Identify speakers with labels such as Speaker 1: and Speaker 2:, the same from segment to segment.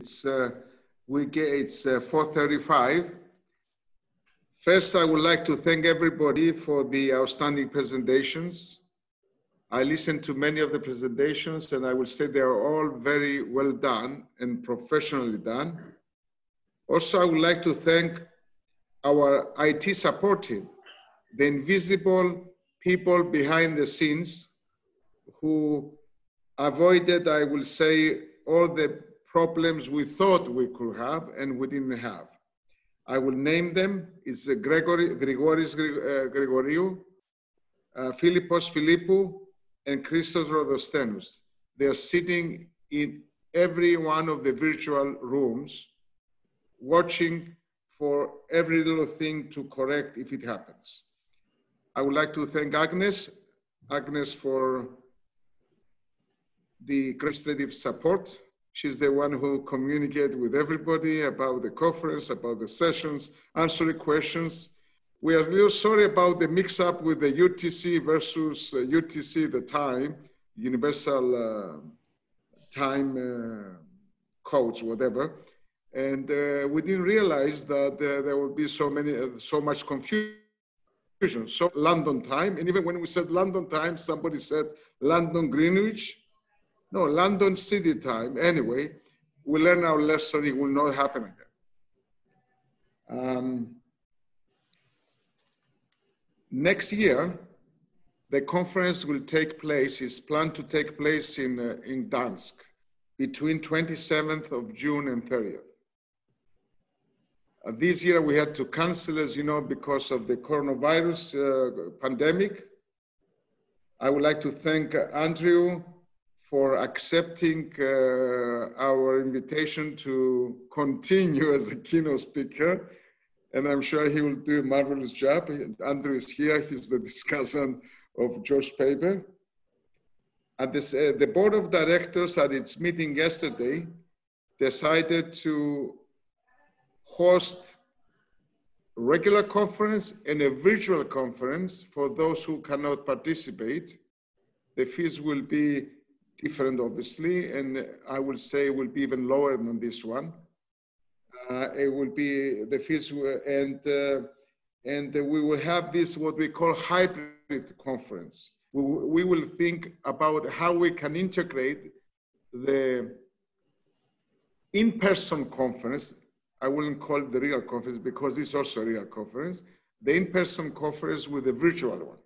Speaker 1: It's 4:35. First, I would like to thank everybody for the outstanding presentations. I listened to many of the presentations and I will say they are all very well done and professionally done. Also, I would like to thank our IT support team, the invisible people behind the scenes who avoided, I will say, all the problems we thought we could have and we didn't have. I will name them. It's Grigoris Grigoriou, Philippos Philippou, and Christos Rodostenos. They are sitting in every one of the virtual rooms, watching for every little thing to correct if it happens. I would like to thank Agnes for the administrative support. She's the one who communicates with everybody about the conference, about the sessions, answering questions. We are a little sorry about the mix-up with the UTC versus UTC, the time, universal time codes, whatever. And we didn't realize that there would be so much confusion. So London time, and even when we said London time, somebody said London Greenwich. No, London City time. Anyway, we learn our lesson. It will not happen again. Next year, the conference will take place, is planned to take place in Gdansk between 27th of June and 30th. This year we had to cancel, as you know, because of the coronavirus pandemic. I would like to thank Andrew for accepting our invitation to continue as a keynote speaker. And I'm sure he will do a marvelous job. Andrew is here, he's the discussant of George's paper. At this, the board of directors at its meeting yesterday decided to host a regular conference and a virtual conference for those who cannot participate. The fees will be different, obviously, and I will say it will be even lower than this one. It will be the fees, and we will have this what we call hybrid conference. We will think about how we can integrate the in-person conference. I wouldn't call it the real conference because it's also a real conference. The in-person conference with the virtual one.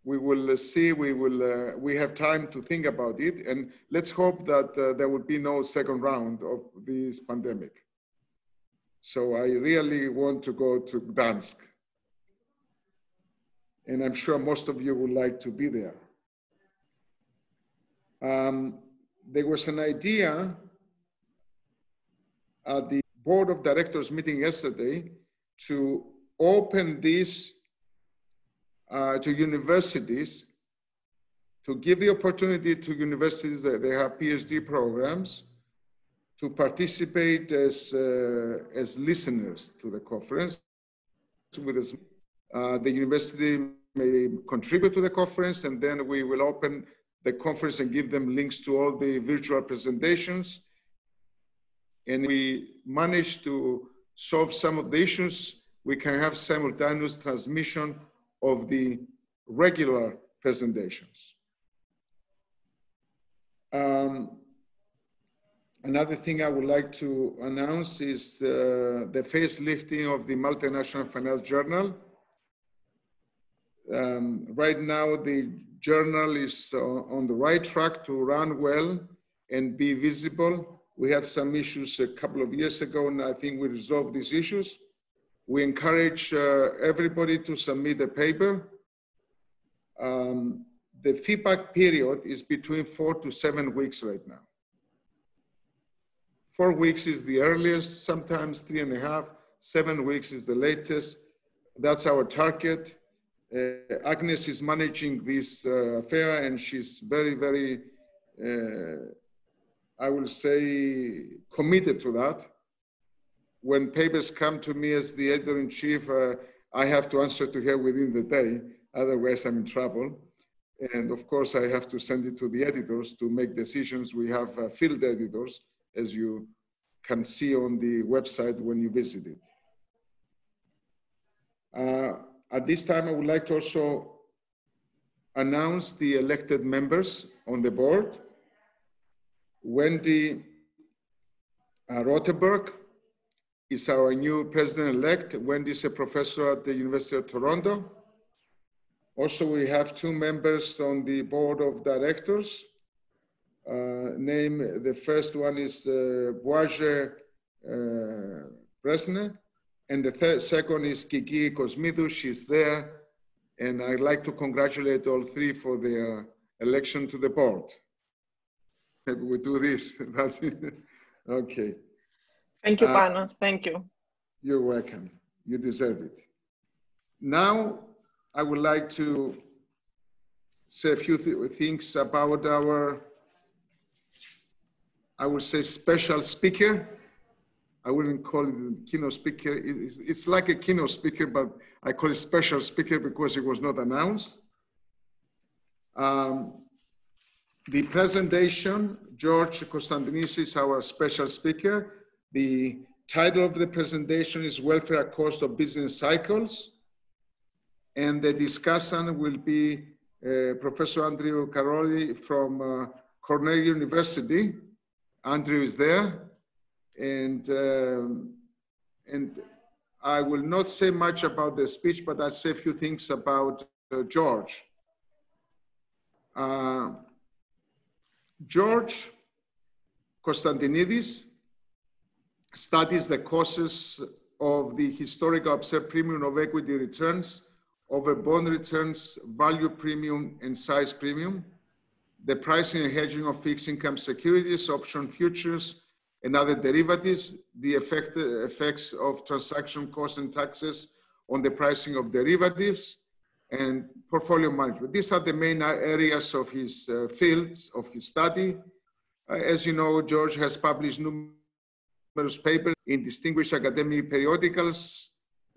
Speaker 1: We will see, we have time to think about it, and let's hope that there will be no second round of this pandemic. So I really want to go to Gdansk. And I'm sure most of you would like to be there. There was an idea at the board of directors meeting yesterday to open this to universities, to give the opportunity to universities that they have PhD programs to participate as listeners to the conference. With the university may contribute to the conference, and then we will open the conference and give them links to all the virtual presentations. And we managed to solve some of the issues. We can have simultaneous transmission of the regular presentations. Another thing I would like to announce is the facelifting of the Multinational Finance Journal. Right now, the journal is on the right track to run well and be visible. We had some issues a couple of years ago, and I think we resolved these issues. We encourage everybody to submit a paper. The feedback period is between 4 to 7 weeks right now. 4 weeks is the earliest, sometimes 3.5. 7 weeks is the latest. That's our target. Agnes is managing this affair, and she's very, very, I will say, committed to that. When papers come to me as the editor-in-chief, I have to answer to her within the day, otherwise I'm in trouble. And of course, I have to send it to the editors to make decisions. We have field editors, as you can see on the website when you visit it. At this time, I would like to also announce the elected members on the board. Wendy Rothenberg is our new president-elect. Wendy is a professor at the University of Toronto. Also, we have two members on the board of directors. The first one is Boaje Bresne, and the second is Kiki Kosmidou. She's there, and I'd like to congratulate all three for their election to the board. Maybe we do this. That's it. Okay.
Speaker 2: Thank you, Panos. Thank you.
Speaker 1: You're welcome. You deserve it. Now, I would like to say a few things about our, I would say, special speaker. I wouldn't call it a keynote speaker. It's like a keynote speaker, but I call it special speaker because it was not announced. The presentation, George Constantinides is our special speaker. The title of the presentation is Welfare at Cost of Business Cycles. And the discussant will be Professor Andrew Caroli from Cornell University. Andrew is there. And I will not say much about the speech, but I'll say a few things about George. George Constantinides studies the causes of the historical observed premium of equity returns over bond returns, value premium, and size premium, the pricing and hedging of fixed income securities, option futures, and other derivatives, the effects of transaction costs and taxes on the pricing of derivatives, and portfolio management. These are the main areas of his fields of his study. As you know, George has published numerous papers in distinguished academic periodicals,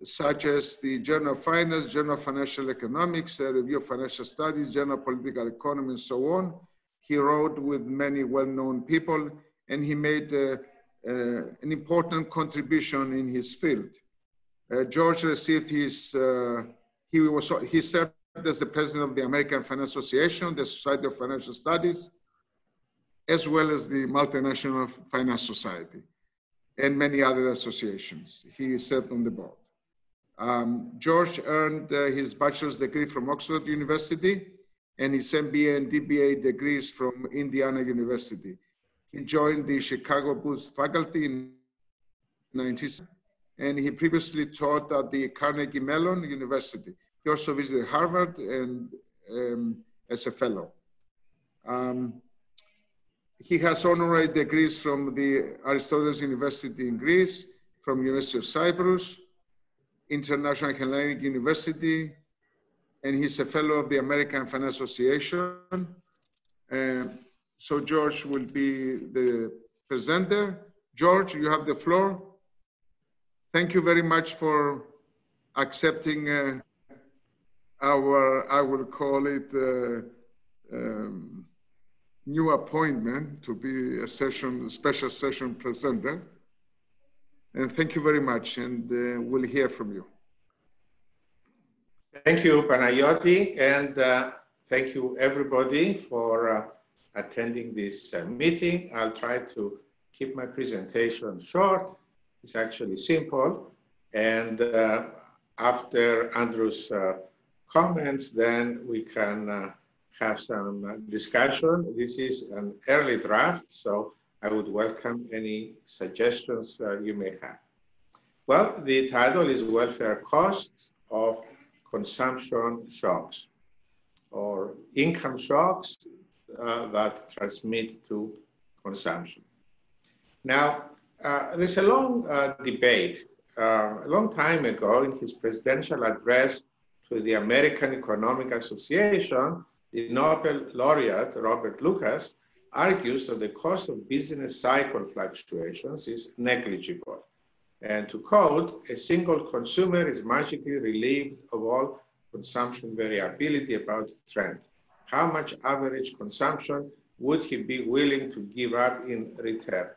Speaker 1: such as the Journal of Finance, Journal of Financial Economics, Review of Financial Studies, Journal of Political Economy, and so on. He wrote with many well-known people, and he made an important contribution in his field. George received his, he served as the president of the American Finance Association, the Society of Financial Studies, as well as the Multinational Finance Society, and many other associations. He served on the board. George earned his bachelor's degree from Oxford University and his MBA and DBA degrees from Indiana University. He joined the Chicago Booth faculty in 1990, and he previously taught at the Carnegie Mellon University. He also visited Harvard and as a fellow. He has honorary degrees from the Aristoteles University in Greece, from University of Cyprus, International Hellenic University, and he's a fellow of the American Finance Association. So George will be the presenter. George, you have the floor. Thank you very much for accepting our, I will call it, new appointment to be a special session presenter. And thank you very much, and we'll hear from you.
Speaker 3: Thank you, Panayoti, and thank you everybody for attending this meeting. I'll try to keep my presentation short. It's actually simple. And after Andrew's comments, then we can have some discussion. This is an early draft, so I would welcome any suggestions you may have. Well, the title is Welfare Costs of Consumption Shocks, or income shocks that transmit to consumption. Now, there's a long debate. A long time ago, in his presidential address to the American Economic Association, the Nobel laureate, Robert Lucas, argues that the cost of business cycle fluctuations is negligible. And to quote, a single consumer is magically relieved of all consumption variability about trend. How much average consumption would he be willing to give up in return?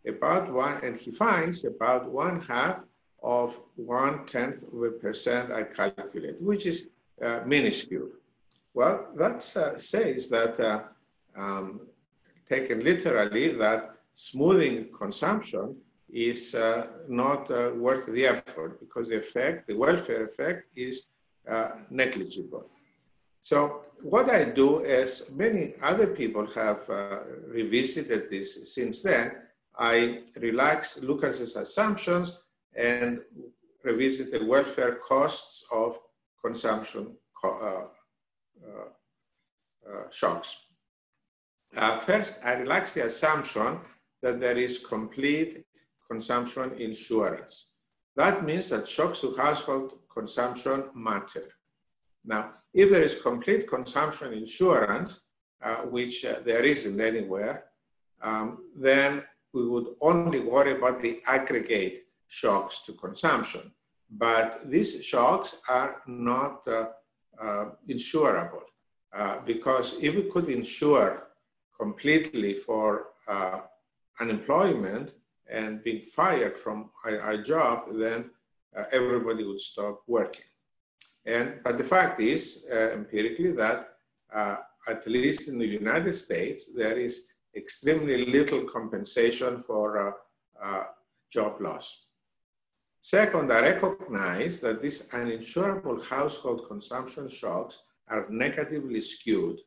Speaker 3: about one, and he finds about 1/2 of 1/10% I calculate, which is minuscule. Well, that says that, taken literally, that smoothing consumption is not worth the effort because the effect, the welfare effect, is negligible. So what I do, as many other people have revisited this since then, I relax Lucas's assumptions and revisit the welfare costs of consumption shocks. First, I relax the assumption that there is complete consumption insurance. That means that shocks to household consumption matter. Now, if there is complete consumption insurance, which there isn't anywhere, then we would only worry about the aggregate shocks to consumption. But these shocks are not insurable because if we could insure completely for unemployment and being fired from a job, then everybody would stop working. But the fact is, empirically, that at least in the United States, there is extremely little compensation for job loss. Second, I recognize that these uninsurable household consumption shocks are negatively skewed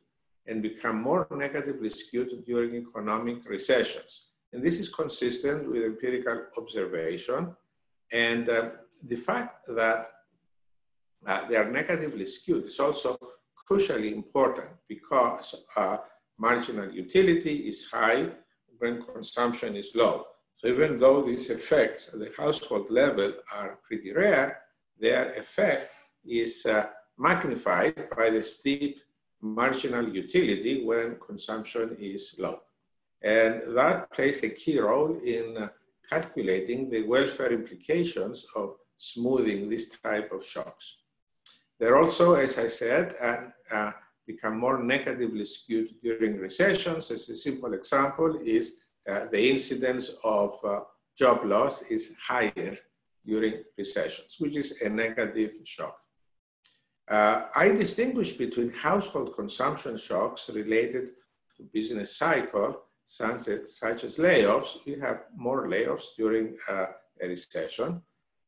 Speaker 3: and become more negatively skewed during economic recessions. And this is consistent with empirical observation. And the fact that they are negatively skewed is also crucially important because marginal utility is high when consumption is low. So even though these effects at the household level are pretty rare, their effect is magnified by the steep marginal utility when consumption is low. And that plays a key role in calculating the welfare implications of smoothing this type of shocks. They're also, as I said, become more negatively skewed during recessions. As a simple example is the incidence of job loss is higher during recessions, which is a negative shock. I distinguish between household consumption shocks related to business cycle, such as layoffs. We have more layoffs during a recession,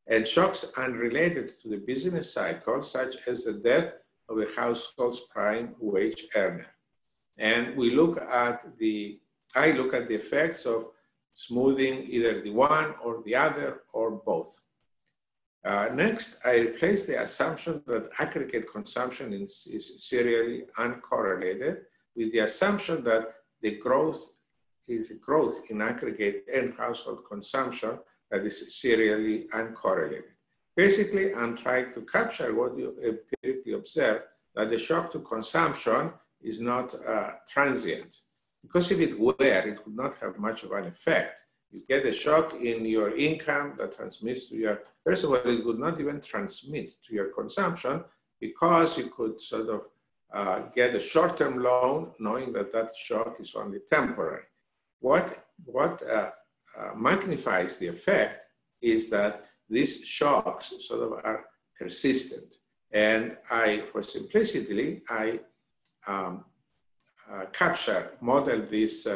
Speaker 3: and shocks unrelated to the business cycle, such as the death of a household's prime wage earner. And we look at I look at the effects of smoothing either the one or the other or both. Next, I replace the assumption that aggregate consumption is serially uncorrelated with the assumption that the growth is growth in aggregate and household consumption that is serially uncorrelated. Basically, I'm trying to capture what you empirically observe, that the shock to consumption is not transient. Because if it were, it would not have much of an effect. You get a shock in your income that transmits to your, first of all, it would not even transmit to your consumption because you could sort of get a short-term loan knowing that that shock is only temporary. What magnifies the effect is that these shocks sort of are persistent. And for simplicity, I model this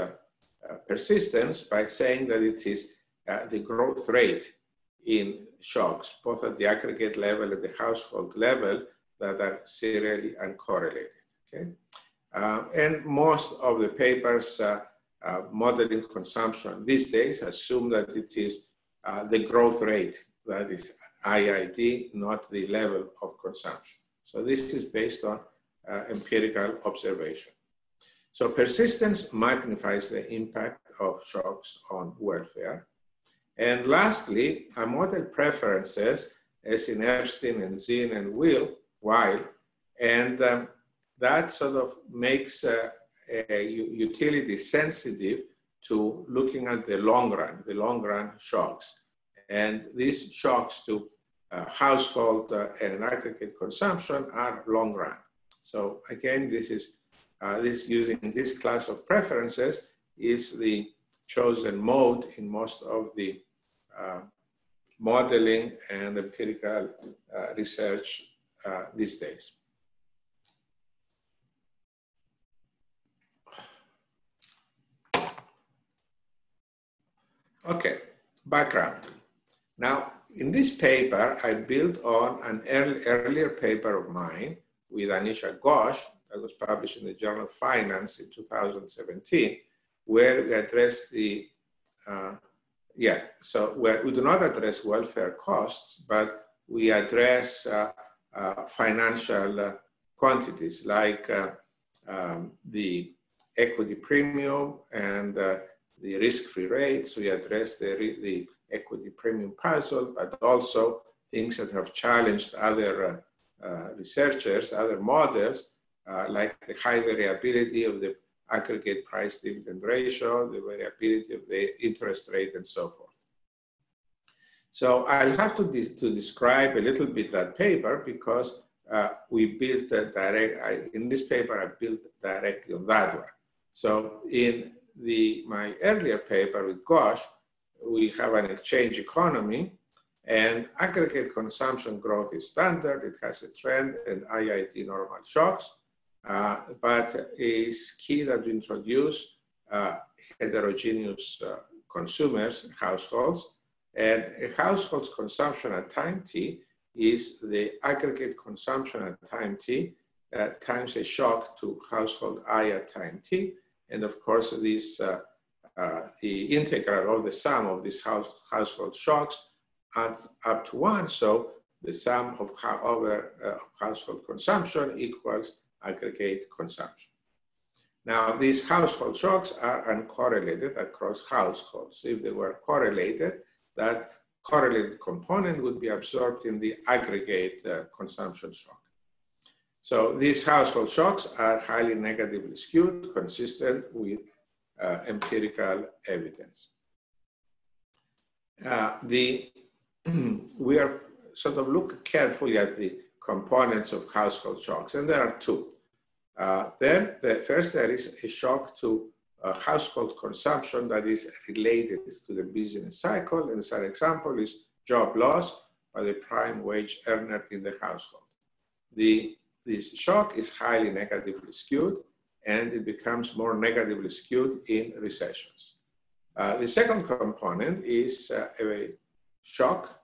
Speaker 3: persistence by saying that it is the growth rate in shocks, both at the aggregate level and the household level, that are serially uncorrelated. Okay? And most of the papers modeling consumption these days assume that it is the growth rate that is IID, not the level of consumption. So this is based on empirical observation. So persistence magnifies the impact of shocks on welfare. And lastly, I model preferences as in Epstein and Zinn and Weil, and that sort of makes a utility sensitive to looking at the long run shocks. And these shocks to household and aggregate consumption are long run. So again, this using this class of preferences is the chosen mode in most of the modeling and empirical research these days. Okay, background. Now, in this paper, I built on an earlier paper of mine with Anisha Ghosh that was published in the Journal of Finance in 2017, where we addressed the, where we do not address welfare costs, but we address financial quantities like the equity premium and the risk-free rates. We address the equity premium puzzle, but also things that have challenged other researchers, other models, like the high variability of the aggregate price dividend ratio, the variability of the interest rate, and so forth. So I'll have to describe a little bit that paper because we built in this paper, I built directly on that one. So in my earlier paper with Ghosh, we have an exchange economy, and aggregate consumption growth is standard. It has a trend and IID normal shocks, but it's key that we introduce heterogeneous consumers, households, and a household's consumption at time t is the aggregate consumption at time t times a shock to household I at time t. And of course, this, the integral or the sum of these household shocks adds up to 1. So the sum of household consumption equals aggregate consumption. Now, these household shocks are uncorrelated across households. If they were correlated, that correlated component would be absorbed in the aggregate consumption shock. So these household shocks are highly negatively skewed, consistent with empirical evidence. We are sort of look carefully at the components of household shocks, and there are two. Then there is a shock to household consumption that is related to the business cycle, and an example is job loss by the prime wage earner in the household. This shock is highly negatively skewed, and it becomes more negatively skewed in recessions. The second component is a shock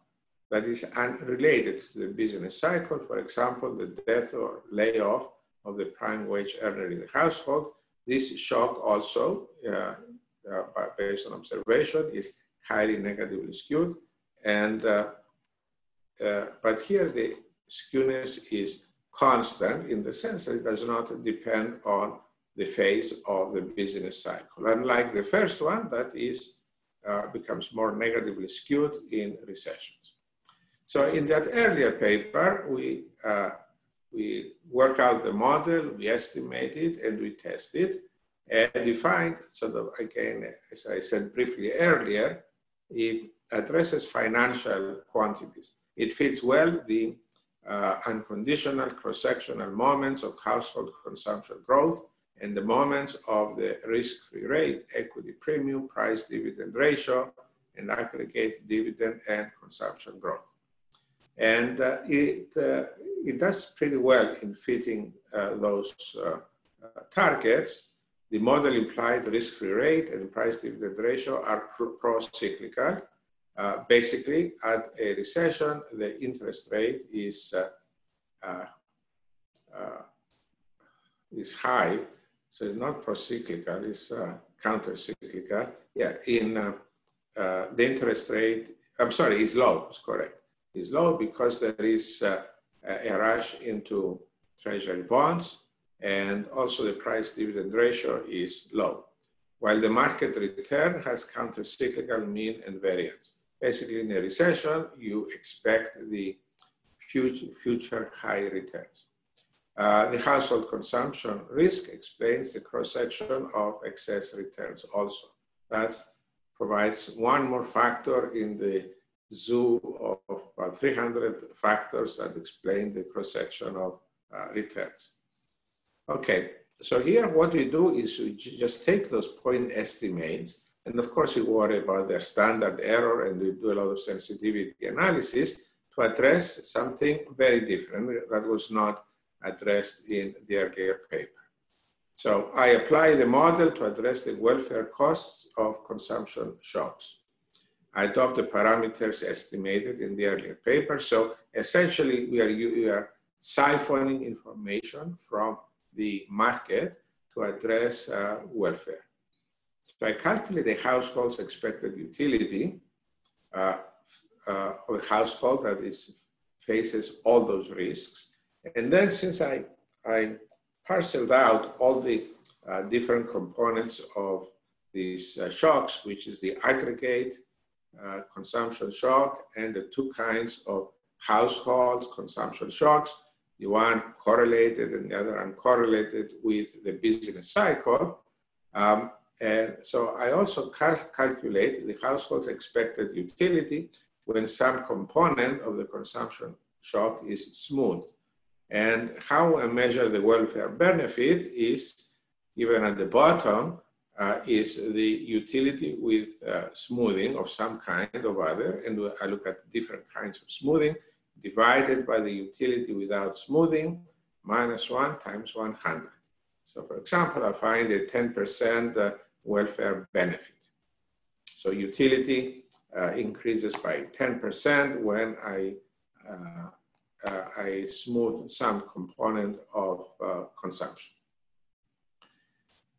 Speaker 3: that is unrelated to the business cycle. For example, the death or layoff of the prime wage earner in the household. This shock also, based on observation, is highly negatively skewed. And, but here the skewness is constant in the sense that it does not depend on the phase of the business cycle. Unlike the first one, that is becomes more negatively skewed in recessions. So in that earlier paper, we work out the model, we estimate it, and we test it. And we find, sort of, again, as I said briefly earlier, it addresses financial quantities. It fits well the unconditional cross-sectional moments of household consumption growth and the moments of the risk-free rate, equity premium, price dividend ratio, and aggregate dividend and consumption growth. And it does pretty well in fitting those targets. The model implied risk-free rate and price dividend ratio are pro-cyclical. Basically, at a recession, the interest rate is high, so it's not pro-cyclical, it's counter-cyclical. Yeah, the interest rate, I'm sorry, is low, it's correct. It's low because there is a rush into treasury bonds, and also the price dividend ratio is low, while the market return has counter-cyclical mean and variance. Basically, in a recession, you expect the future high returns. The household consumption risk explains the cross-section of excess returns also. That provides one more factor in the zoo of about 300 factors that explain the cross-section of returns. Okay, so here what we do is we just take those point estimates And of course, you worry about their standard error and you do a lot of sensitivity analysis to address something very different that was not addressed in the earlier paper. So I apply the model to address the welfare costs of consumption shocks. I adopt the parameters estimated in the earlier paper. So essentially, we are siphoning information from the market to address welfare. So I calculate the household's expected utility of a household that faces all those risks. And then since I parceled out all the different components of these shocks, which is the aggregate consumption shock and the two kinds of household consumption shocks, the one correlated and the other uncorrelated with the business cycle. And so I also calculate the household's expected utility when some component of the consumption shock is smooth. And how I measure the welfare benefit is given at the bottom is the utility with smoothing of some kind or other. And I look at different kinds of smoothing divided by the utility without smoothing minus 1 times 100. So for example, I find a 10% welfare benefit. So utility increases by 10% when I smooth some component of consumption.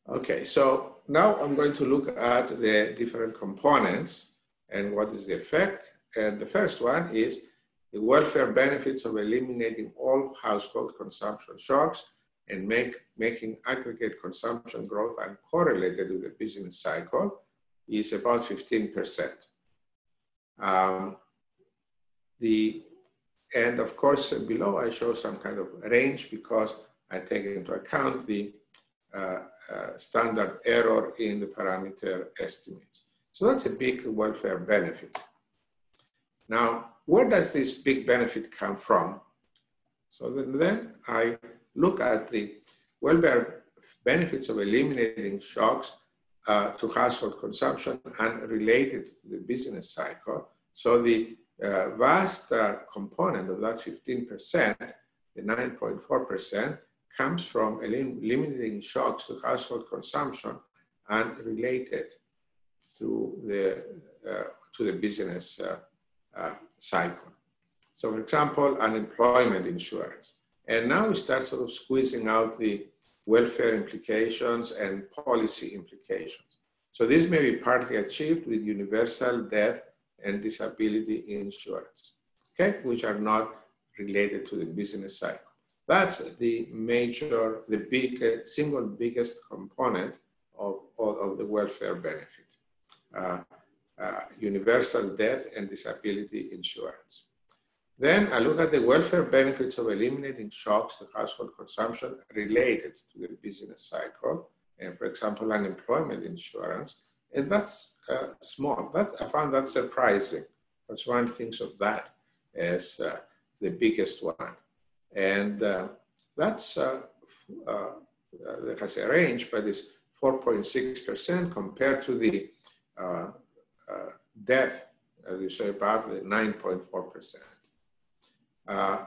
Speaker 3: Okay, so now I'm going to look at the different components and what is the effect. And the first one is the welfare benefits of eliminating all household consumption shocks and making aggregate consumption growth uncorrelated with the business cycle is about 15%. And of course, below I show some kind of range because I take into account the standard error in the parameter estimates. So that's a big welfare benefit. Now, where does this big benefit come from? So then I look at the welfare benefits of eliminating shocks to household consumption and related to the business cycle. So the vast component of that 15%, the 9.4%, comes from eliminating shocks to household consumption and related to the business cycle. So for example, unemployment insurance. And now we start sort of squeezing out the welfare implications and policy implications. So this may be partly achieved with universal death and disability insurance, okay, which are not related to the business cycle. That's the single biggest component of the welfare benefit, universal death and disability insurance. Then I look at the welfare benefits of eliminating shocks to household consumption related to the business cycle, and for example, unemployment insurance, and that's small. I found that surprising, because one thinks of that as the biggest one. And that has a range, but it's 4.6% compared to the death, as you say, about the 9.4%.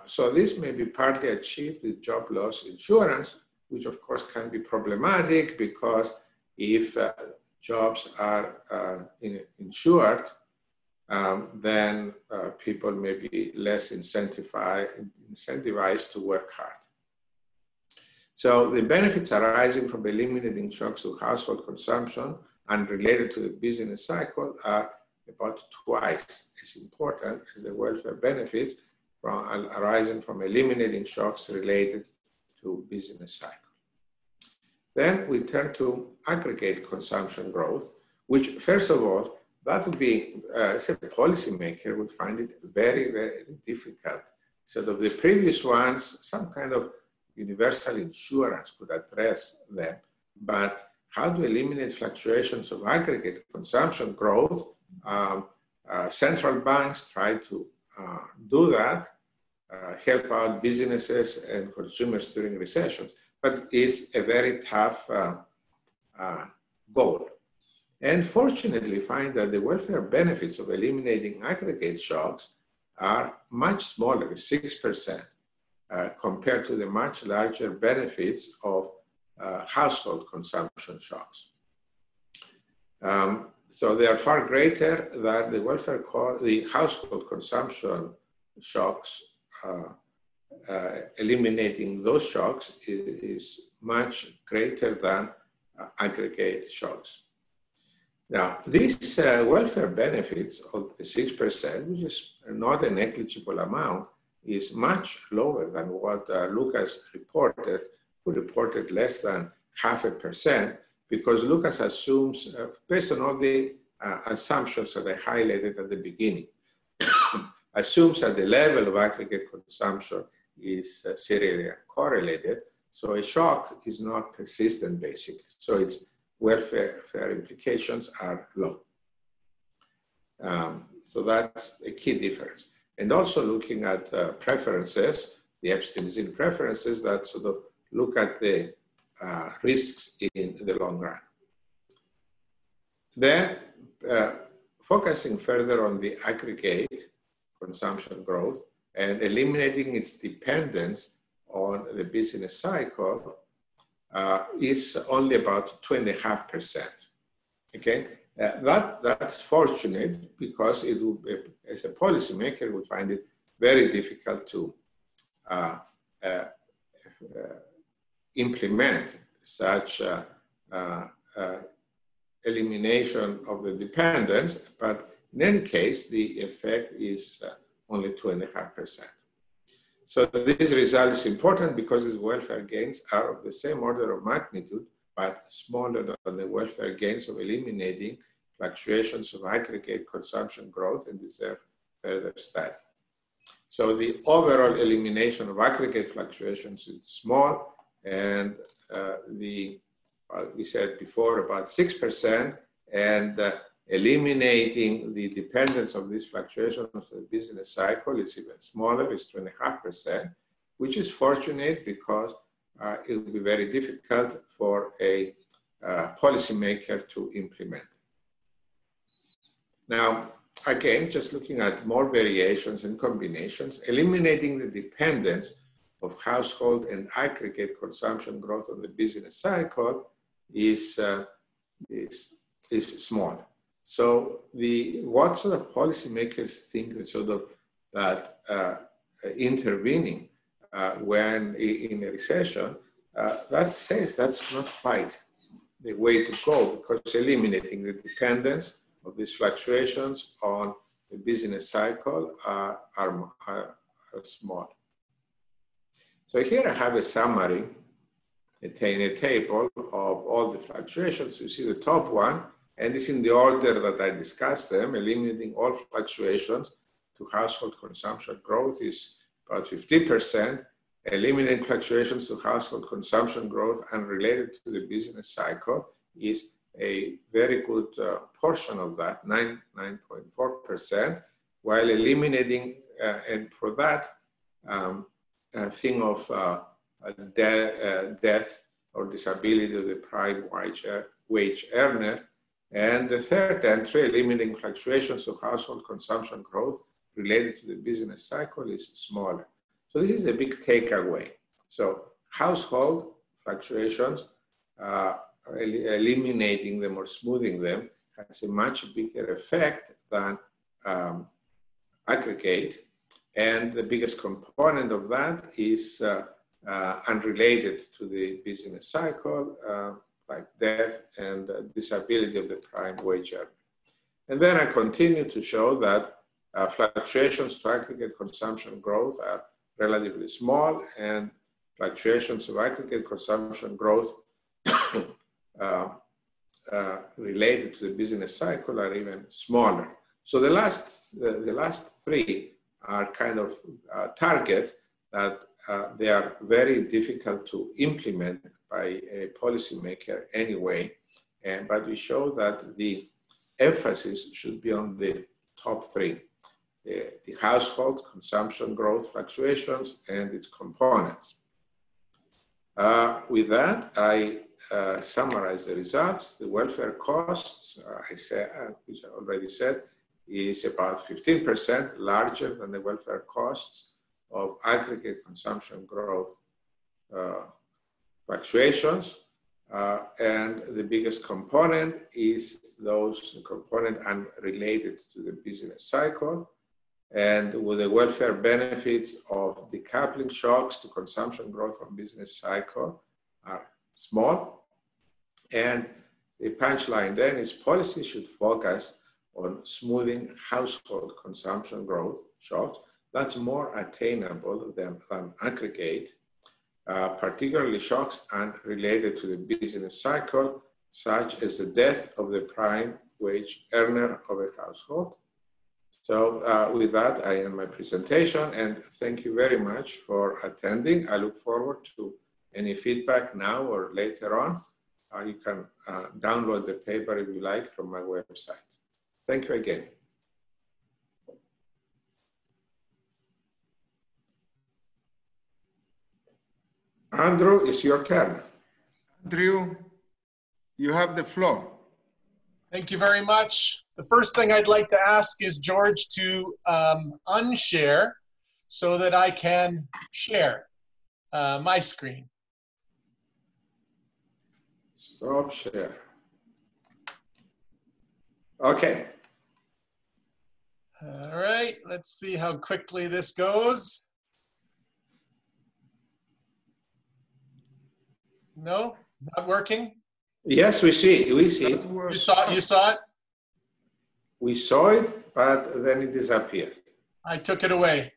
Speaker 3: So this may be partly achieved with job loss insurance, which of course can be problematic because if jobs are insured, then people may be less incentivized to work hard. So the benefits arising from eliminating shocks to household consumption and related to the business cycle are about twice as important as the welfare benefits arising from eliminating shocks related to business cycle. Then we turn to aggregate consumption growth, which first of all, that would be, as a policymaker would find it very, very difficult. Instead of the previous ones, some kind of universal insurance could address them, but how to eliminate fluctuations of aggregate consumption growth? Central banks try to do that, help out businesses and consumers during recessions, but it's a very tough goal. and fortunately find that the welfare benefits of eliminating aggregate shocks are much smaller, 6%, compared to the much larger benefits of household consumption shocks. So they are far greater than the household consumption shocks. Eliminating those shocks is much greater than aggregate shocks. Now, these welfare benefits of the 6%, which is not a negligible amount, is much lower than what Lucas reported, who reported less than 0.5%, because Lucas assumes, based on all the assumptions that I highlighted at the beginning, assumes that the level of aggregate consumption is serially correlated, so a shock is not persistent, basically. So its welfare implications are low. So that's a key difference. And also looking at preferences, the Epstein-Zinn preferences that sort of look at the risks in the long run. Then, focusing further on the aggregate consumption growth and eliminating its dependence on the business cycle is only about 2.5%. Okay, that's fortunate because it would, as a policymaker, would find it very difficult to implement such elimination of the dependence, but in any case, the effect is only 2.5%. So this result is important because its welfare gains are of the same order of magnitude, but smaller than the welfare gains of eliminating fluctuations of aggregate consumption growth and deserve further study. So the overall elimination of aggregate fluctuations is small, and we said before about 6%, and eliminating the dependence of these fluctuations of the business cycle is even smaller, it's 2.5%, which is fortunate because it will be very difficult for a policymaker to implement. Now, again, just looking at more variations and combinations, eliminating the dependence of household and aggregate consumption growth on the business cycle is small. So what sort of policymakers think that intervening when in a recession, that says that's not quite the way to go, because eliminating the dependence of these fluctuations on the business cycle are small. So here I have a summary in a table of all the fluctuations. You see the top one, and it's in the order that I discussed them. Eliminating all fluctuations to household consumption growth is about 50%. Eliminating fluctuations to household consumption growth unrelated to the business cycle is a very good portion of that, 9.4%, while eliminating, and for that, thing of death or disability of the prime wage earner. And the third entry, eliminating fluctuations of household consumption growth related to the business cycle, is smaller. So this is a big takeaway. So household fluctuations, eliminating them or smoothing them has a much bigger effect than aggregate. And the biggest component of that is unrelated to the business cycle, like death and disability of the prime wage earner. And then I continue to show that fluctuations to aggregate consumption growth are relatively small, and fluctuations of aggregate consumption growth related to the business cycle are even smaller. So the last three are kind of targets that they are very difficult to implement by a policymaker anyway, but we show that the emphasis should be on the top three, the household consumption growth fluctuations and its components. With that, I summarize the results. The welfare costs, which I already said, is about 15% larger than the welfare costs of aggregate consumption growth fluctuations. And the biggest component is the component unrelated to the business cycle. And with the welfare benefits of decoupling shocks to consumption growth from business cycle are small. And the punchline then is policy should focus on smoothing household consumption growth shocks. That's more attainable than aggregate, particularly shocks unrelated to the business cycle, such as the death of the prime wage earner of a household. So with that, I end my presentation, and thank you very much for attending. I look forward to any feedback now or later on. You can download the paper if you like from my website. Thank you again. Andrew, it's your turn.
Speaker 1: Andrew, you have the floor.
Speaker 4: Thank you very much. The first thing I'd like to ask is George to unshare so that I can share my screen.
Speaker 3: Stop share. Okay.
Speaker 4: All right, let's see how quickly this goes. No, not working?
Speaker 3: Yes, we see it.
Speaker 4: You saw it?
Speaker 3: We saw it, but then it disappeared.
Speaker 4: I took it away.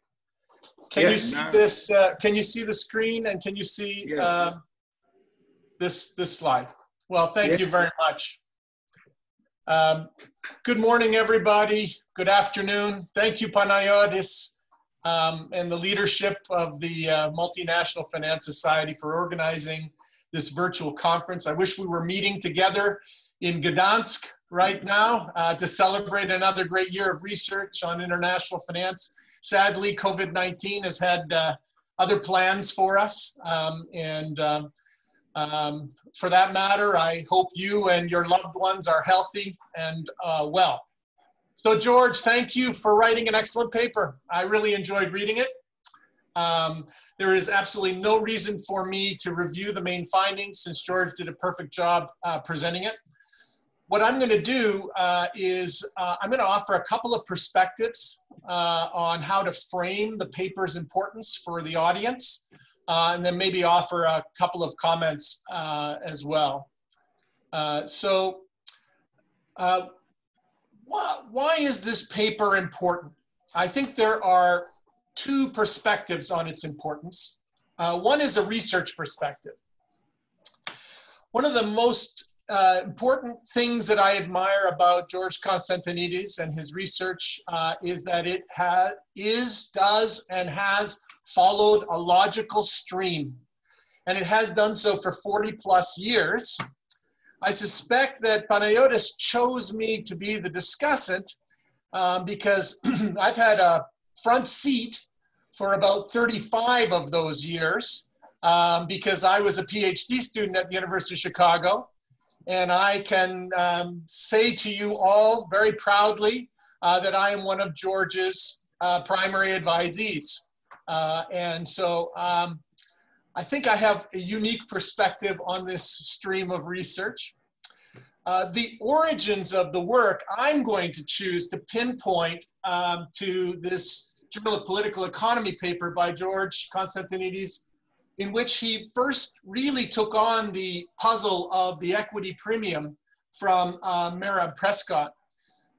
Speaker 4: Can you see this? Can you see the screen, and can you see this slide? Well, thank you very much. Good morning, everybody. Good afternoon. Thank you, Panagiotis, and the leadership of the Multinational Finance Society for organizing this virtual conference. I wish we were meeting together in Gdansk right now to celebrate another great year of research on international finance. Sadly, COVID-19 has had other plans for us. For that matter, I hope you and your loved ones are healthy and well. So George, thank you for writing an excellent paper. I really enjoyed reading it. There is absolutely no reason for me to review the main findings since George did a perfect job presenting it. What I'm going to do is I'm going to offer a couple of perspectives on how to frame the paper's importance for the audience, and then maybe offer a couple of comments as well. Why is this paper important? I think there are two perspectives on its importance. One is a research perspective. One of the most important things that I admire about George Constantinides and his research is that it does and has followed a logical stream. And it has done so for 40+ years. I suspect that Panagiotis chose me to be the discussant because I've had a front seat for about 35 of those years because I was a PhD student at the University of Chicago. And I can say to you all very proudly that I am one of George's primary advisees. And so I think I have a unique perspective on this stream of research. The origins of the work I'm going to choose to pinpoint to this Journal of Political Economy paper by George Constantinides, in which he first really took on the puzzle of the equity premium from Merab Prescott.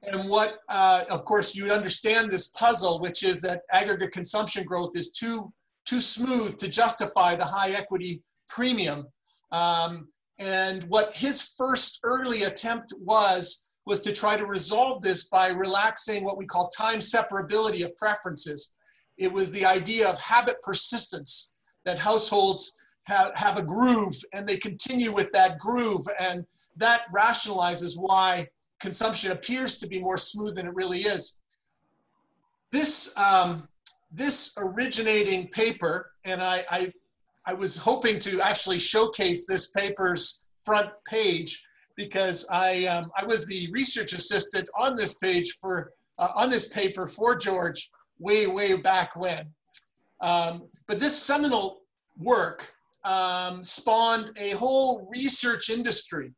Speaker 4: And what, of course, you understand this puzzle, which is that aggregate consumption growth is too smooth to justify the high equity premium. And what his first early attempt was to try to resolve this by relaxing what we call time separability of preferences. It was the idea of habit persistence, that households have a groove and they continue with that groove, and that rationalizes why consumption appears to be more smooth than it really is. This originating paper, and I was hoping to actually showcase this paper's front page because I was the research assistant on this page on this paper for George way back when. But this seminal work spawned a whole research industry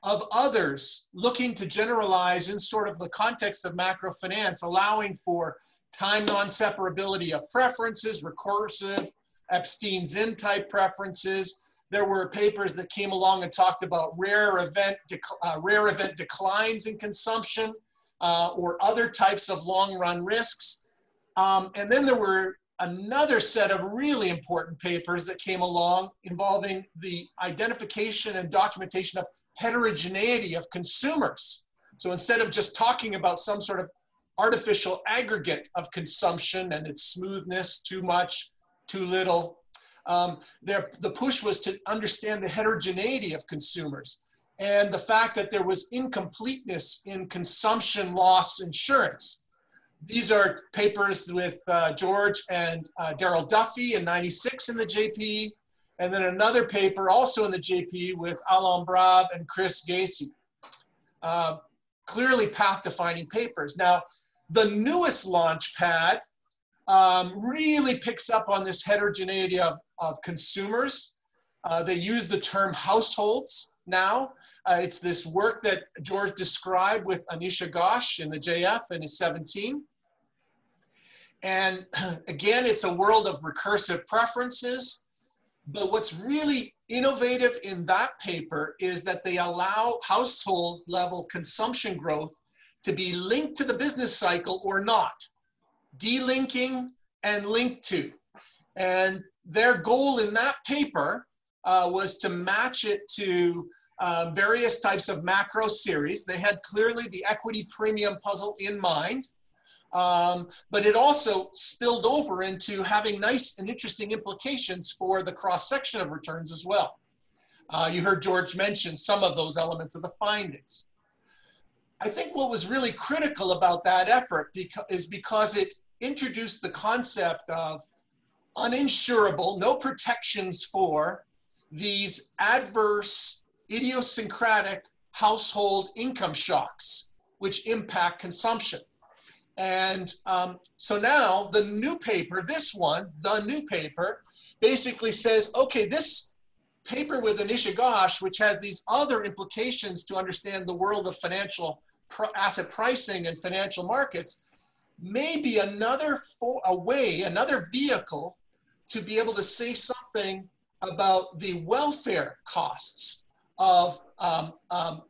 Speaker 4: of others looking to generalize in sort of the context of macro finance, allowing for time non-separability of preferences, recursive, Epstein-Zinn type preferences. There were papers that came along and talked about rare event declines in consumption or other types of long-run risks. And then there were another set of really important papers that came along involving the identification and documentation of heterogeneity of consumers. So instead of just talking about some sort of artificial aggregate of consumption and its smoothness, too much, too little, the push was to understand the heterogeneity of consumers and the fact that there was incompleteness in consumption loss insurance. These are papers with George and Daryl Duffy in '96 in the JP, and then another paper also in the JP with Alain Brave and Chris Gacy. Clearly path-defining papers. Now, the newest launch pad really picks up on this heterogeneity of consumers. They use the term households now. It's this work that George described with Anisha Ghosh in the JF in 17. And again, it's a world of recursive preferences. But what's really innovative in that paper is that they allow household level consumption growth to be linked to the business cycle or not, delinking and linked to. And their goal in that paper was to match it to various types of macro series. They had clearly the equity premium puzzle in mind. But it also spilled over into having nice and interesting implications for the cross-section of returns as well. You heard George mention some of those elements of the findings. I think what was really critical about that effort is because it introduced the concept of uninsurable, no protections for these adverse, idiosyncratic household income shocks, which impact consumption. And so now the new paper, this one, the new paper, basically says, okay, this paper with Anisha Ghosh, which has these other implications to understand the world of financial asset pricing and financial markets, may be another vehicle to be able to say something about the welfare costs of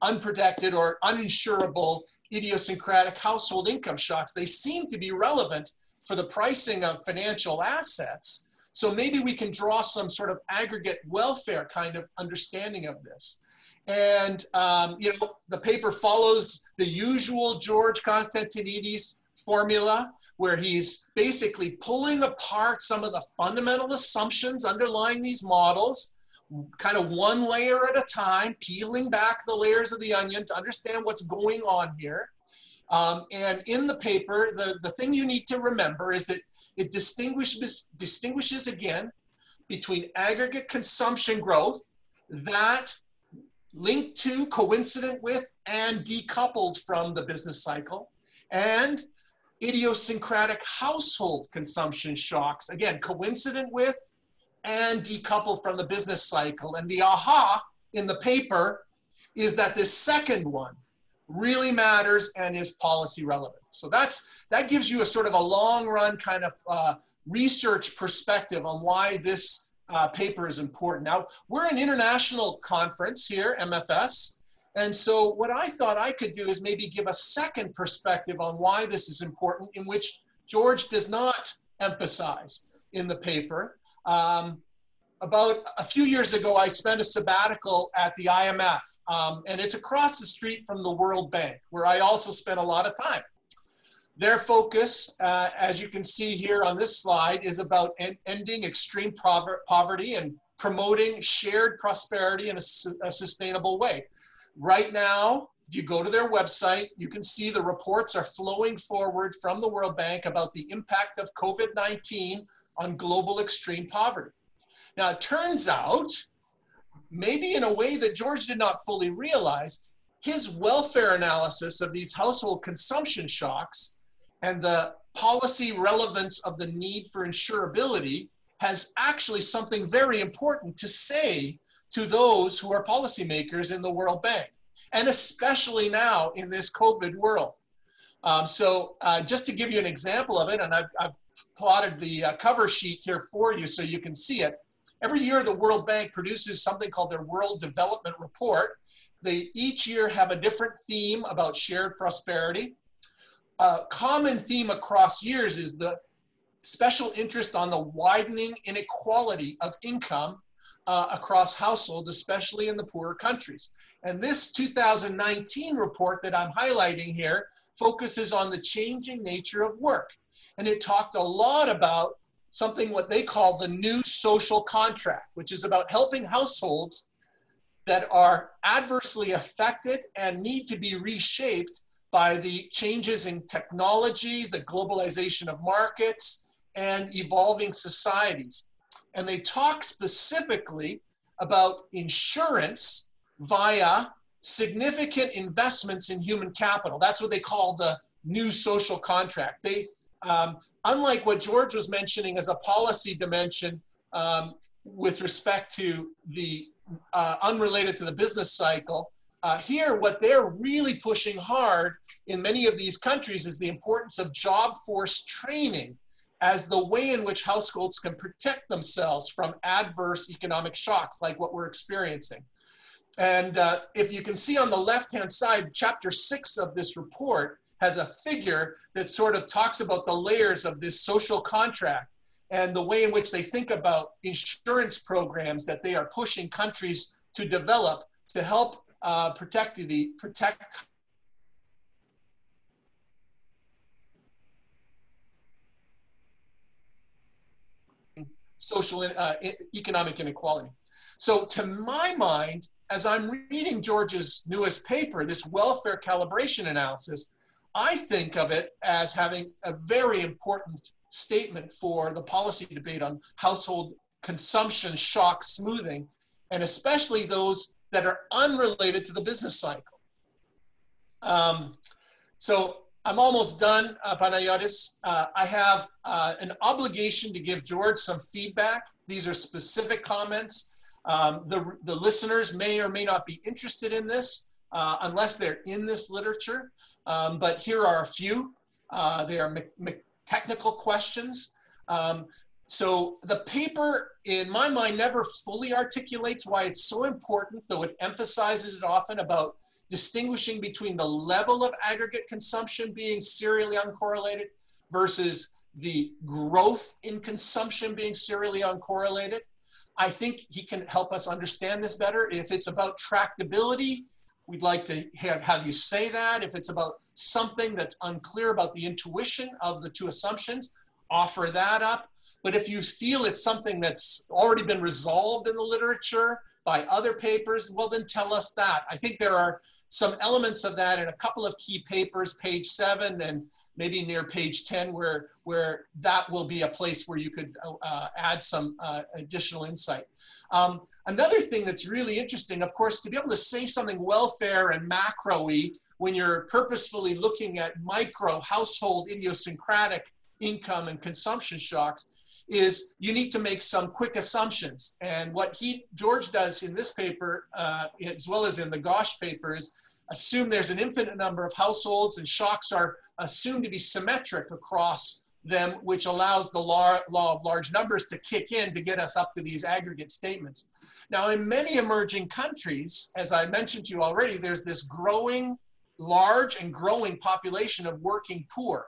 Speaker 4: unprotected or uninsurable idiosyncratic household income shocks. They seem to be relevant for the pricing of financial assets. So maybe we can draw some sort of aggregate welfare kind of understanding of this. And the paper follows the usual George Constantinides formula, where he's basically pulling apart some of the fundamental assumptions underlying these models, kind of one layer at a time, peeling back the layers of the onion to understand what's going on here. And in the paper, the thing you need to remember is that it distinguishes again between aggregate consumption growth that linked to, coincident with, and decoupled from the business cycle, and idiosyncratic household consumption shocks, again, coincident with and decoupled from the business cycle. And the aha in the paper is that this second one really matters and is policy relevant. So that gives you a sort of a long run kind of research perspective on why this paper is important. Now, we're an international conference here, MFS. And so what I thought I could do is maybe give a second perspective on why this is important, in which George does not emphasize in the paper. About a few years ago, I spent a sabbatical at the IMF, and it's across the street from the World Bank, where I also spent a lot of time. Their focus, as you can see here on this slide, is about ending extreme poverty and promoting shared prosperity in a sustainable way. Right now, if you go to their website, you can see the reports are flowing forward from the World Bank about the impact of COVID-19 on global extreme poverty. Now, it turns out maybe in a way that George did not fully realize, his welfare analysis of these household consumption shocks and the policy relevance of the need for insurability has actually something very important to say to those who are policymakers in the World Bank, and especially now in this COVID world. Just to give you an example of it, and I've plotted the cover sheet here for you so you can see it. Every year, the World Bank produces something called their World Development Report. They each year have a different theme about shared prosperity. A common theme across years is the special interest on the widening inequality of income across households, especially in the poorer countries. And this 2019 report that I'm highlighting here focuses on the changing nature of work. And it talked a lot about something what they call the new social contract, which is about helping households that are adversely affected and need to be reshaped by the changes in technology, the globalization of markets, and evolving societies. And they talk specifically about insurance via significant investments in human capital. That's what they call the new social contract. They, unlike what George was mentioning as a policy dimension with respect to the unrelated to the business cycle, here what they're really pushing hard in many of these countries is the importance of job force training as the way in which households can protect themselves from adverse economic shocks like what we're experiencing. And if you can see on the left-hand side, chapter 6 of this report has a figure that sort of talks about the layers of this social contract and the way in which they think about insurance programs that they are pushing countries to develop to help protect social economic inequality. So to my mind, as I'm reading George's newest paper, this welfare calibration analysis, I think of it as having a very important statement for the policy debate on household consumption shock smoothing, and especially those that are unrelated to the business cycle. So I'm almost done, Panayotis. I have an obligation to give George some feedback. These are specific comments. The listeners may or may not be interested in this unless they're in this literature, but here are a few. They are technical questions. So the paper, in my mind, never fully articulates why it's so important, though it emphasizes it often about distinguishing between the level of aggregate consumption being serially uncorrelated versus the growth in consumption being serially uncorrelated. I think he can help us understand this better. If it's about tractability, we'd like to have you say that. If it's about something that's unclear about the intuition of the two assumptions, offer that up. But if you feel it's something that's already been resolved in the literature by other papers, well, then tell us that. I think there are some elements of that in a couple of key papers, page 7 and maybe near page 10, where that will be a place where you could add some additional insight. Another thing that's really interesting, of course, to be able to say something welfare and macro-y when you're purposefully looking at micro household idiosyncratic income and consumption shocks, is you need to make some quick assumptions. And what George does in this paper, as well as in the Gosh paper, is assume there's an infinite number of households and shocks are assumed to be symmetric across them, which allows the law of large numbers to kick in to get us up to these aggregate statements. Now, in many emerging countries, as I mentioned to you already, there's this large and growing population of working poor.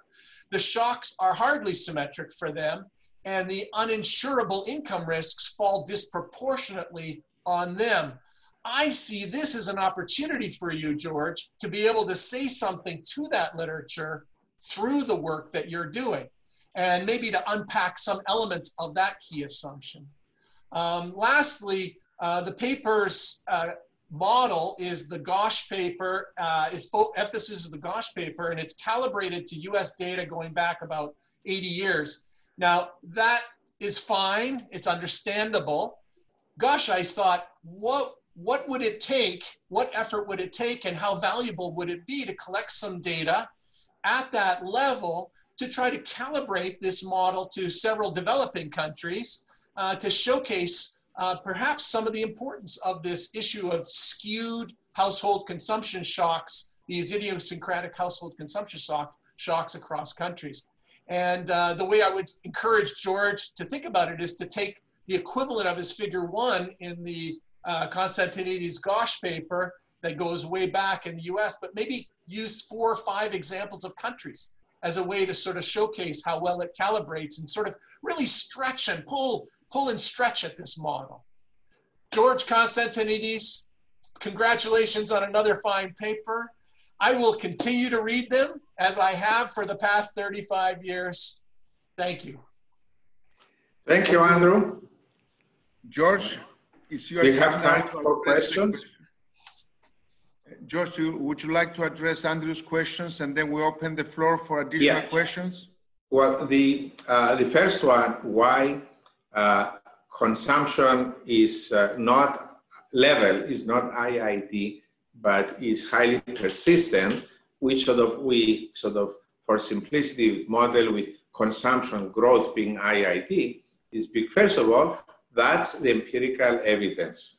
Speaker 4: The shocks are hardly symmetric for them, and the uninsurable income risks fall disproportionately on them. I see this as an opportunity for you, George, to be able to say something to that literature through the work that you're doing, and maybe to unpack some elements of that key assumption. Lastly, the paper's model is the Gosh paper, emphasis is the Gosh paper, and it's calibrated to US data going back about 80 years. Now, that is fine, it's understandable. Gosh, I thought what would it take, what effort would it take, and how valuable would it be to collect some data at that level to try to calibrate this model to several developing countries to showcase perhaps some of the importance of this issue of skewed household consumption shocks, these idiosyncratic household consumption shocks across countries. And the way I would encourage George to think about it is to take the equivalent of his figure 1 in the Constantinides Gosh paper that goes way back in the US, but maybe use 4 or 5 examples of countries as a way to sort of showcase how well it calibrates and sort of really stretch and pull and stretch at this model. George Constantinides, congratulations on another fine paper. I will continue to read them as I have for the past 35 years. Thank you.
Speaker 3: Thank you, Andrew.
Speaker 1: George, is your
Speaker 3: We have time for questions.
Speaker 1: George, would you like to address Andrew's questions, and then we open the floor for additional questions?
Speaker 3: Well, the first one, why consumption is not level, is not IID, but is highly persistent, which we for simplicity model with consumption growth being IID, is big. First of all, that's the empirical evidence.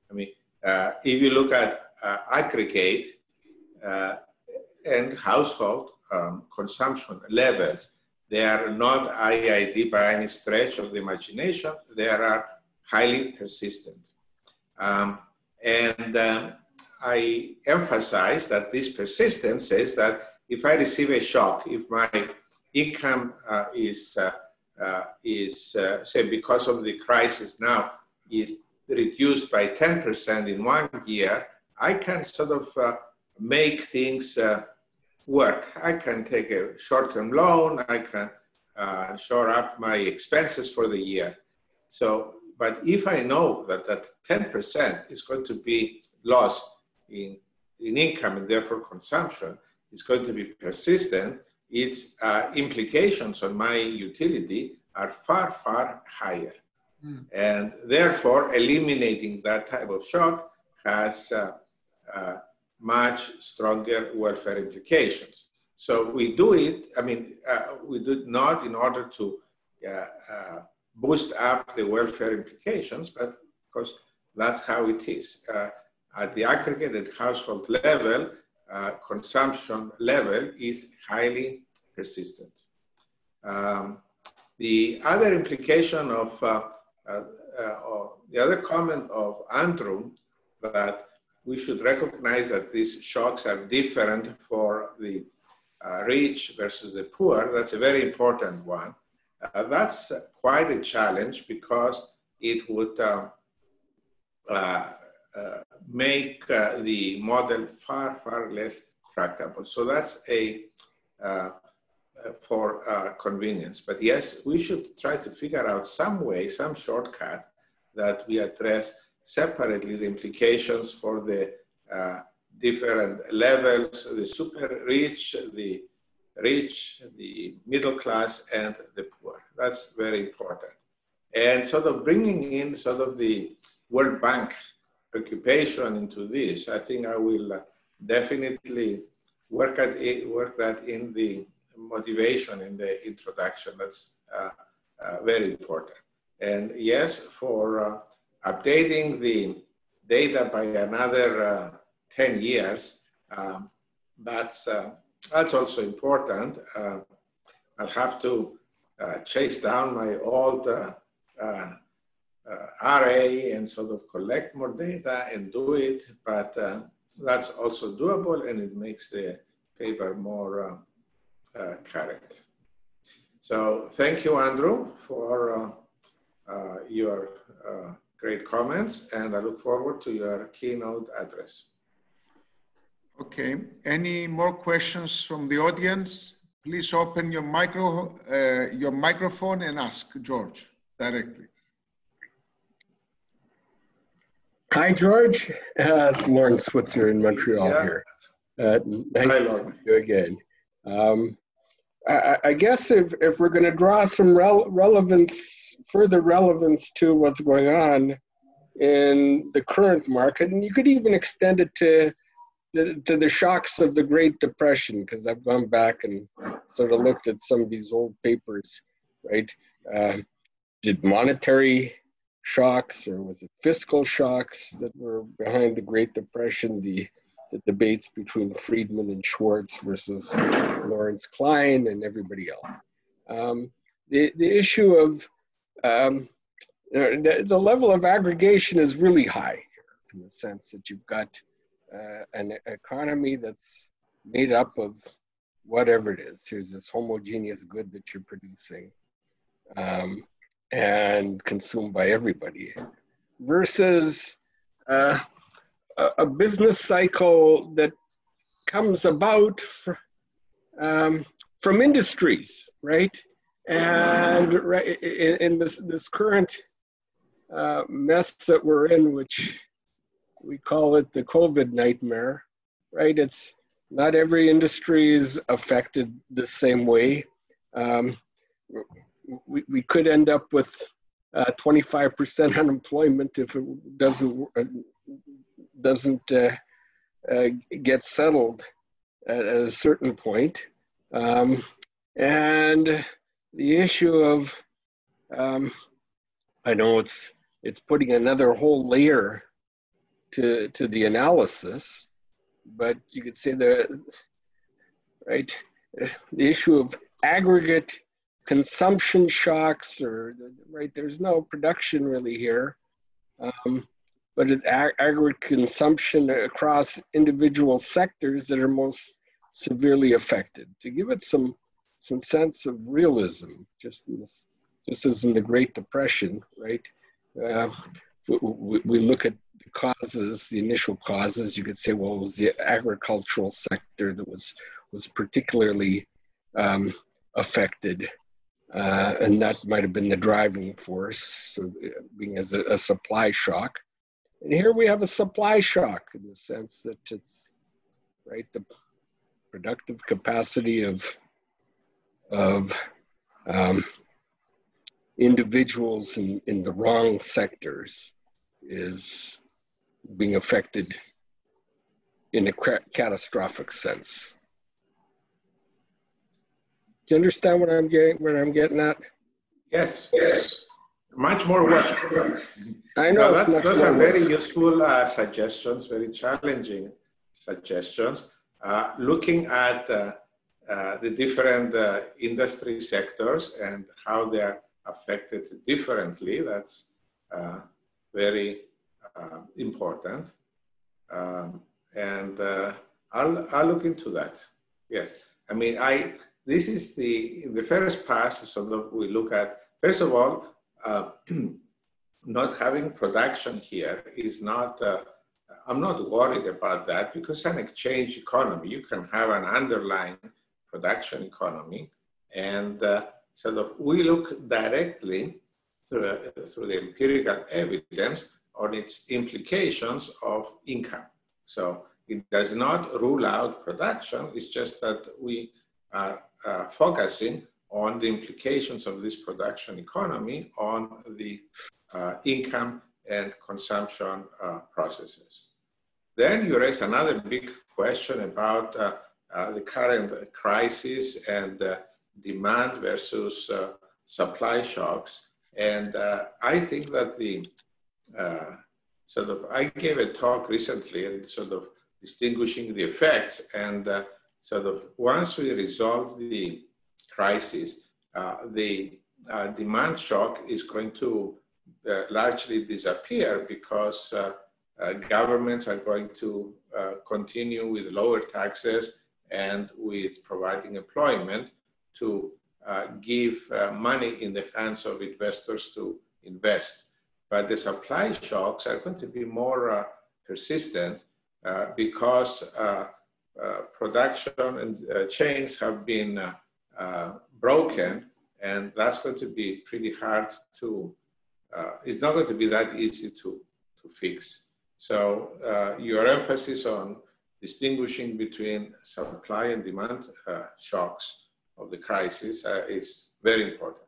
Speaker 3: If you look at aggregate and household consumption levels, they are not IID by any stretch of the imagination. They are highly persistent. I emphasize that this persistence says that if I receive a shock, if my income is say because of the crisis now is reduced by 10% in 1 year, I can sort of make things work. I can take a short-term loan. I can shore up my expenses for the year. So, but if I know that that 10% is going to be lost in income and therefore consumption, is going to be persistent, its implications on my utility are far, far higher. And therefore, eliminating that type of shock has much stronger welfare implications. So we do it, we do it not in order to boost up the welfare implications, but because that's how it is. At the aggregated household level, consumption level is highly persistent. The other implication of, the other comment of Andrew, that we should recognize that these shocks are different for the rich versus the poor. That's a very important one. That's quite a challenge because it would make the model far, far less tractable. So that's for convenience. But yes, we should try to figure out some way, some shortcut that we address separately the implications for the different levels, the super rich, the middle class, and the poor. That's very important. And sort of bringing in sort of the World Bank occupation into this, I think I will definitely work that in the motivation in the introduction. That's very important. And yes, for updating the data by another 10 years, that's also important. I'll have to chase down my old RA and sort of collect more data and do it, but that's also doable, and it makes the paper more current. So thank you, Andrew, for your great comments, and I look forward to your keynote address.
Speaker 1: Okay, any more questions from the audience? Please open your microphone and ask George directly.
Speaker 5: Hi, George. It's Lauren Switzer in Montreal here. Nice
Speaker 3: Hi,
Speaker 5: to
Speaker 3: Lauren.
Speaker 5: see you again. I guess if we're going to draw some further relevance to what's going on, in the current market, and you could even extend it to the shocks of the Great Depression, because I've gone back and sort of looked at some of these old papers, right? Did monetary shocks or was it fiscal shocks that were behind the Great Depression? The debates between Friedman and Schwartz versus Lawrence Klein and everybody else. The issue of the level of aggregation is really high here, in the sense that you've got an economy that's made up of whatever it is. Here's this homogeneous good that you're producing and consumed by everybody, versus a business cycle that comes about from industries, right? And in this current mess that we're in, which we call it the COVID nightmare, right? It's not every industry is affected the same way. We could end up with 25% unemployment if it doesn't get settled at a certain point. And the issue of, I know it's putting another whole layer to the analysis, but you could say the issue of aggregate consumption shocks, or right, there's no production really here, but it's aggregate consumption across individual sectors that are most severely affected. To give it some sense of realism, just as in the Great Depression, right? We look at the causes, the initial causes. You could say, well, it was the agricultural sector that was particularly affected, and that might have been the driving force, so being as a supply shock. And here we have a supply shock in the sense that it's right, the productive capacity of individuals in the wrong sectors is being affected in a catastrophic sense. Do you understand what I'm getting at?
Speaker 3: Yes. Much more work.
Speaker 5: I know.
Speaker 3: No, those are very useful suggestions, very challenging suggestions. Looking at the different industry sectors and how they are affected differently, that's very important. And I'll look into that. Yes. I mean, this is in the first pass, so we look at, first of all, not having production here is not, I'm not worried about that, because it's an exchange economy. You can have an underlying production economy, and we look directly through the empirical evidence on its implications of income. So it does not rule out production, it's just that we are focusing on the implications of this production economy on the income and consumption processes. Then you raise another big question about the current crisis and demand versus supply shocks. And I think that I gave a talk recently and distinguishing the effects, and once we resolve the crisis, the demand shock is going to largely disappear, because governments are going to continue with lower taxes and with providing employment to give money in the hands of investors to invest. But the supply shocks are going to be more persistent because production and chains have been broken, and that's going to be pretty hard to, it's not going to be that easy to fix. So your emphasis on distinguishing between supply and demand shocks of the crisis is very important.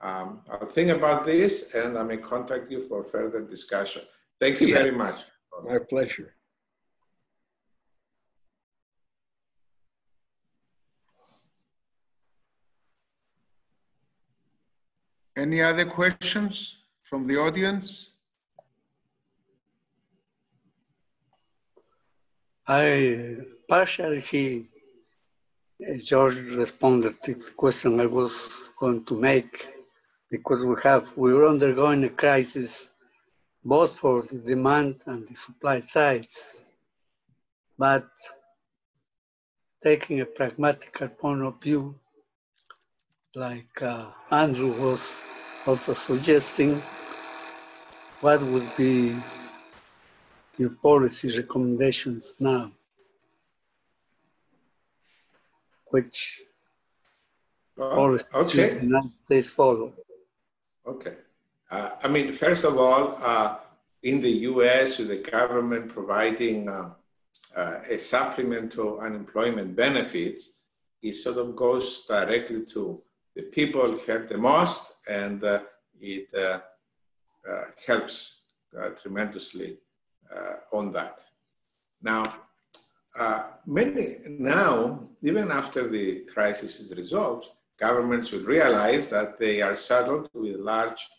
Speaker 3: I'll think about this and I may contact you for further discussion. Thank you very much.
Speaker 5: My pleasure.
Speaker 1: Any other questions from the audience?
Speaker 6: Partially, George responded to the question I was going to make, because we're undergoing a crisis both for the demand and the supply sides. But taking a pragmatical point of view, like Andrew was also suggesting, what would be your policy recommendations now? Which policies should the United States follow?
Speaker 3: Okay. I mean, first of all, in the US, with the government providing a supplement to unemployment benefits, it sort of goes directly to the people hurt the most, and it helps tremendously on that. Now, even after the crisis is resolved, governments will realize that they are saddled with much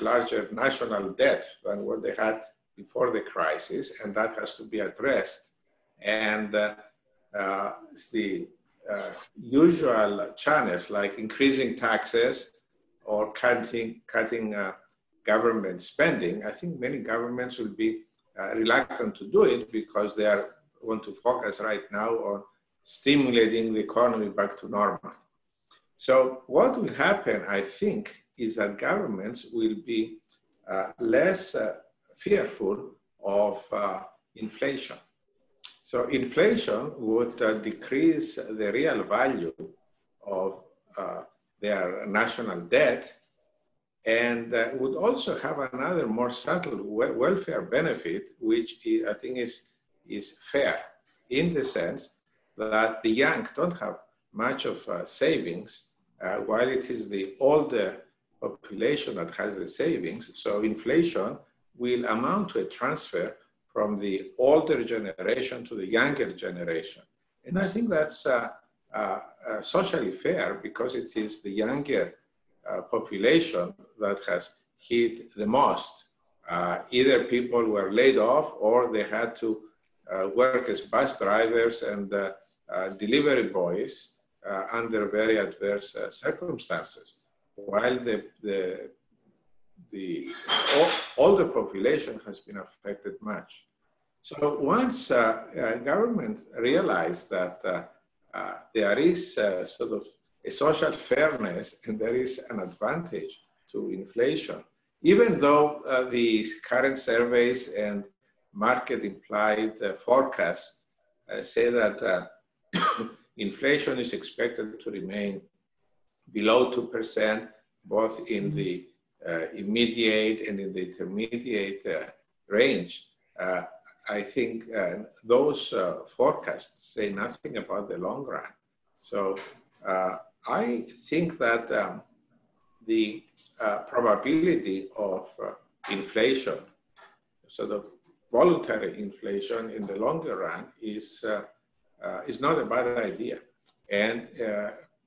Speaker 3: larger national debt than what they had before the crisis, and that has to be addressed. And the usual channels like increasing taxes or cutting government spending, I think many governments will be reluctant to do it because they want to focus right now on stimulating the economy back to normal. So what will happen, I think, is that governments will be less fearful of inflation. So inflation would decrease the real value of their national debt, and would also have another more subtle welfare benefit, which I think is fair, in the sense that the young don't have much of savings, while it is the older population that has the savings. So inflation will amount to a transfer from the older generation to the younger generation. And I think that's socially fair, because it is the younger population that has hit the most. Either people were laid off or they had to work as bus drivers and delivery boys under very adverse circumstances, while the older population has been affected much. So once government realized that there is sort of a social fairness and there is an advantage to inflation, even though the current surveys and market implied forecasts say that inflation is expected to remain below 2%, both in the immediate and in the intermediate range. I think those forecasts say nothing about the long run. So I think that the probability of inflation, sort of voluntary inflation in the longer run, is not a bad idea. And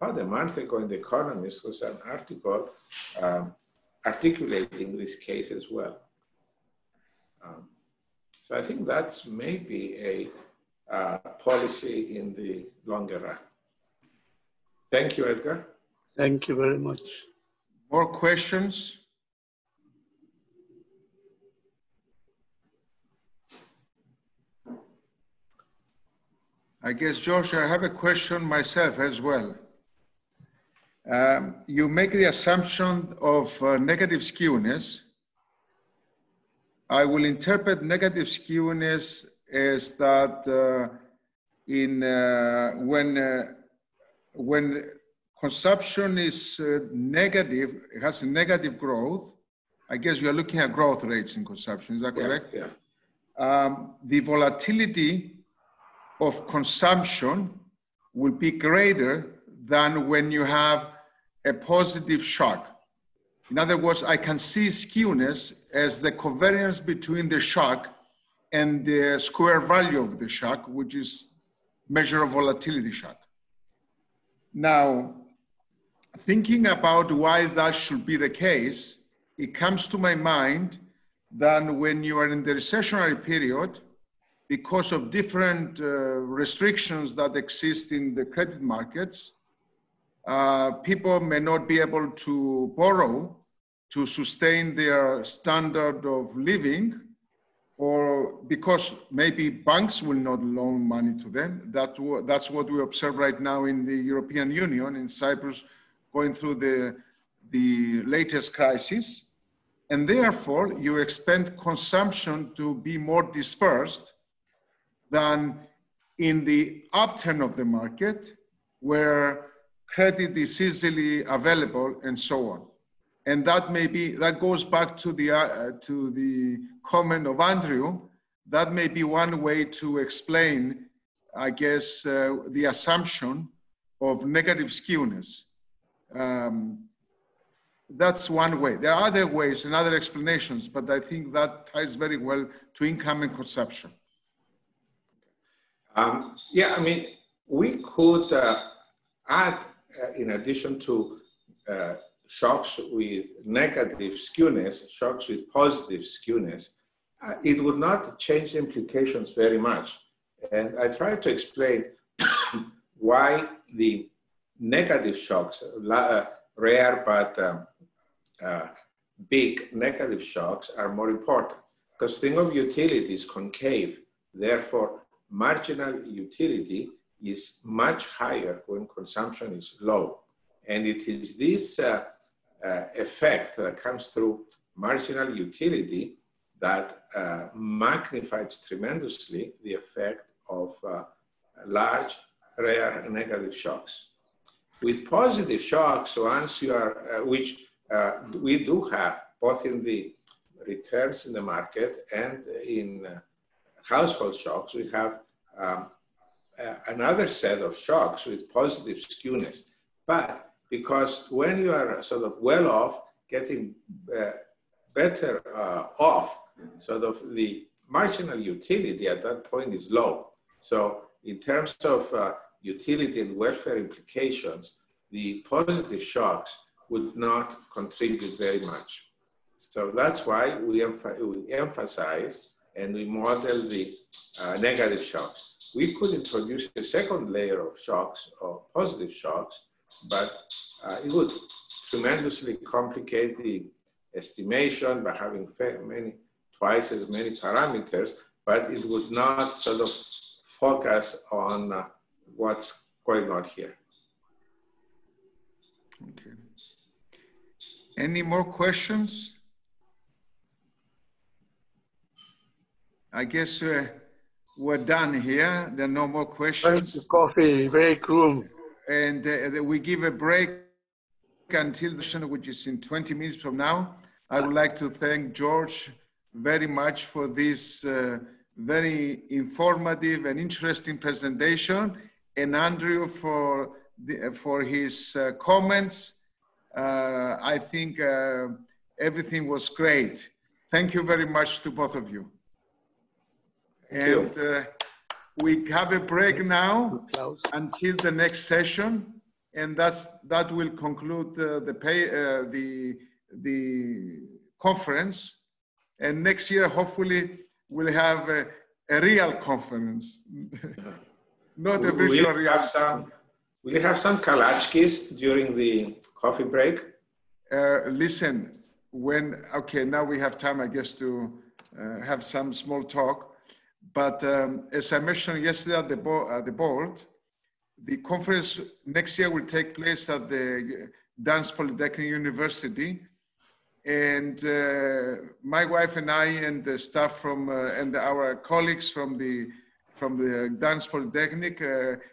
Speaker 3: about a month ago in The Economist was an article articulating this case as well. So I think that's maybe a policy in the longer run. Thank you, Edgar.
Speaker 6: Thank you very much.
Speaker 1: More questions? I guess, Josh, I have a question myself as well. You make the assumption of negative skewness. I will interpret negative skewness as that when consumption is negative, it has a negative growth. I guess you're looking at growth rates in consumption, is that correct?
Speaker 3: Yeah.
Speaker 1: The volatility of consumption will be greater than when you have a positive shock. In other words, I can see skewness as the covariance between the shock and the square value of the shock, which is measure of volatility shock. Now, thinking about why that should be the case, it comes to my mind that when you are in the recessionary period, because of different restrictions that exist in the credit markets, people may not be able to borrow to sustain their standard of living, or because maybe banks will not loan money to them. That's what we observe right now in the European Union, in Cyprus, going through the latest crisis. And therefore, you expect consumption to be more dispersed than in the upturn of the market, where credit is easily available and so on. And that goes back to the comment of Andrew. That may be one way to explain, I guess, the assumption of negative skewness. That's one way. There are other ways and other explanations, but I think that ties very well to income and consumption.
Speaker 3: Yeah, I mean, we could add, in addition to shocks with negative skewness, shocks with positive skewness, it would not change the implications very much. And I try to explain why the negative shocks, rare but big negative shocks, are more important. Because think of utility is concave, therefore marginal utility is much higher when consumption is low. And it is this effect that comes through marginal utility that magnifies tremendously the effect of large, rare, negative shocks. With positive shocks, once you are, which we do have, both in the returns in the market and in household shocks, we have another set of shocks with positive skewness. But because when you are sort of well off, getting better off, sort of the marginal utility at that point is low. So in terms of utility and welfare implications, the positive shocks would not contribute very much. So that's why we emphasize and we model the negative shocks. We could introduce a second layer of shocks, or positive shocks, but it would tremendously complicate the estimation by having twice as many parameters, but it would not sort of focus on what's going on here.
Speaker 1: Okay. Any more questions? I guess we're done here. There are no more questions.
Speaker 6: Break the coffee break room.
Speaker 1: And we give a break until the session, which is in 20 minutes from now. I would like to thank George very much for this very informative and interesting presentation, and Andrew for his comments. I think everything was great. Thank you very much to both of you. And we have a break now until the next session, and that will conclude the conference. And next year, hopefully, we'll have a real conference, not a virtual reality.
Speaker 3: Will you have some kalachkis during the coffee break?
Speaker 1: Listen, okay, now we have time, I guess, to have some small talk. But as I mentioned yesterday at the board, the conference next year will take place at the Dance Polytechnic University. And my wife and I and the staff and our colleagues from the Dance Polytechnic,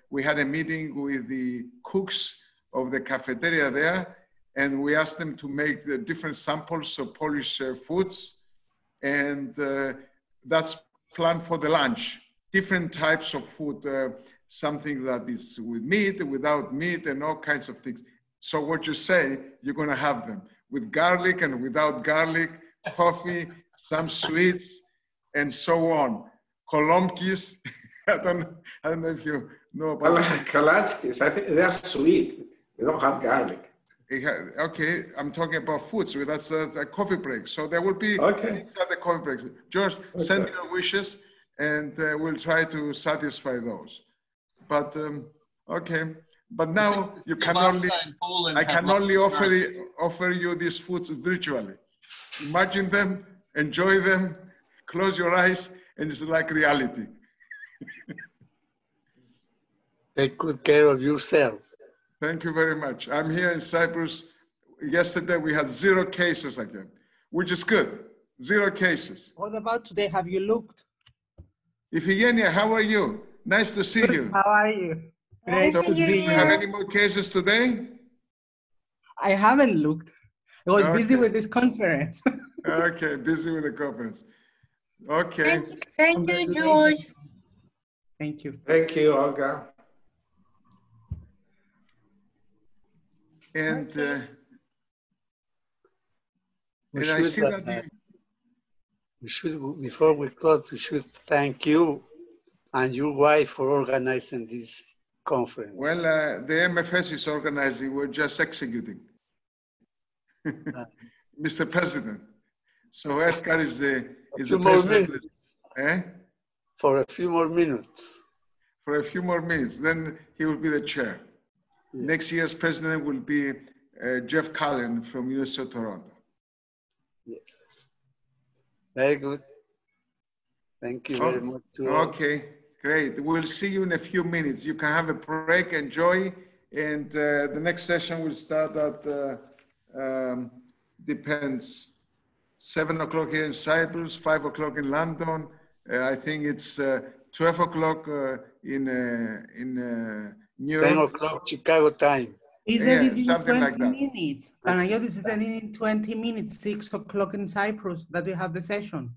Speaker 1: we had a meeting with the cooks of the cafeteria there, and we asked them to make the different samples of Polish foods, and that's planned for the lunch. Different types of food, something that is with meat, without meat, and all kinds of things. So what you say, you're going to have them with garlic and without garlic, coffee, some sweets, and so on. Kolomkis. I don't know if you know about
Speaker 3: Kalatskis, I think they're sweet. They don't have garlic.
Speaker 1: Okay, I'm talking about food, so that's a coffee break. So there will be
Speaker 3: Okay.
Speaker 1: the coffee breaks. George, send your wishes, and we'll try to satisfy those. But okay, but now you can only. I can only offer you these foods virtually. Imagine them, enjoy them, close your eyes, and it's like reality.
Speaker 6: Take good care of yourself.
Speaker 1: Thank you very much. I'm here in Cyprus. Yesterday we had 0 cases again, which is good. 0 cases.
Speaker 7: What about today? Have you looked?
Speaker 1: Iphigenia, how are you? Nice to see you.
Speaker 7: How are you? Great
Speaker 1: So,
Speaker 7: to
Speaker 1: do
Speaker 7: see
Speaker 1: you
Speaker 7: you.
Speaker 1: have any more cases today?
Speaker 7: I haven't looked. I was busy
Speaker 1: Okay.
Speaker 7: with this conference.
Speaker 1: Okay, busy with the conference. Okay.
Speaker 8: Thank you, George.
Speaker 7: Thank you.
Speaker 3: Thank you, Olga.
Speaker 1: And
Speaker 6: We
Speaker 1: I
Speaker 6: should,
Speaker 1: see that you,
Speaker 6: we should, before we close, we should thank you and your wife for organizing this conference.
Speaker 1: well, the MFS is organizing. We're just executing, Mr. President. So Edgar is the president.
Speaker 6: For a few more minutes.
Speaker 1: For a few more minutes, then he will be the chair. Yeah. Next year's president will be Jeff Cullen from University of Toronto.
Speaker 6: Yes. Very good. Thank you very much.
Speaker 1: Okay, great. We'll see you in a few minutes. You can have a break, enjoy, and the next session will start at, depends, 7 o'clock here in Cyprus, 5 o'clock in London. I think it's 12 o'clock in New York.
Speaker 6: 10 o'clock Chicago time.
Speaker 7: He said it in
Speaker 1: something
Speaker 7: 20
Speaker 1: like that.
Speaker 7: minutes. Panagiotis is ending in 20 minutes, 6 o'clock in Cyprus, that we have the session.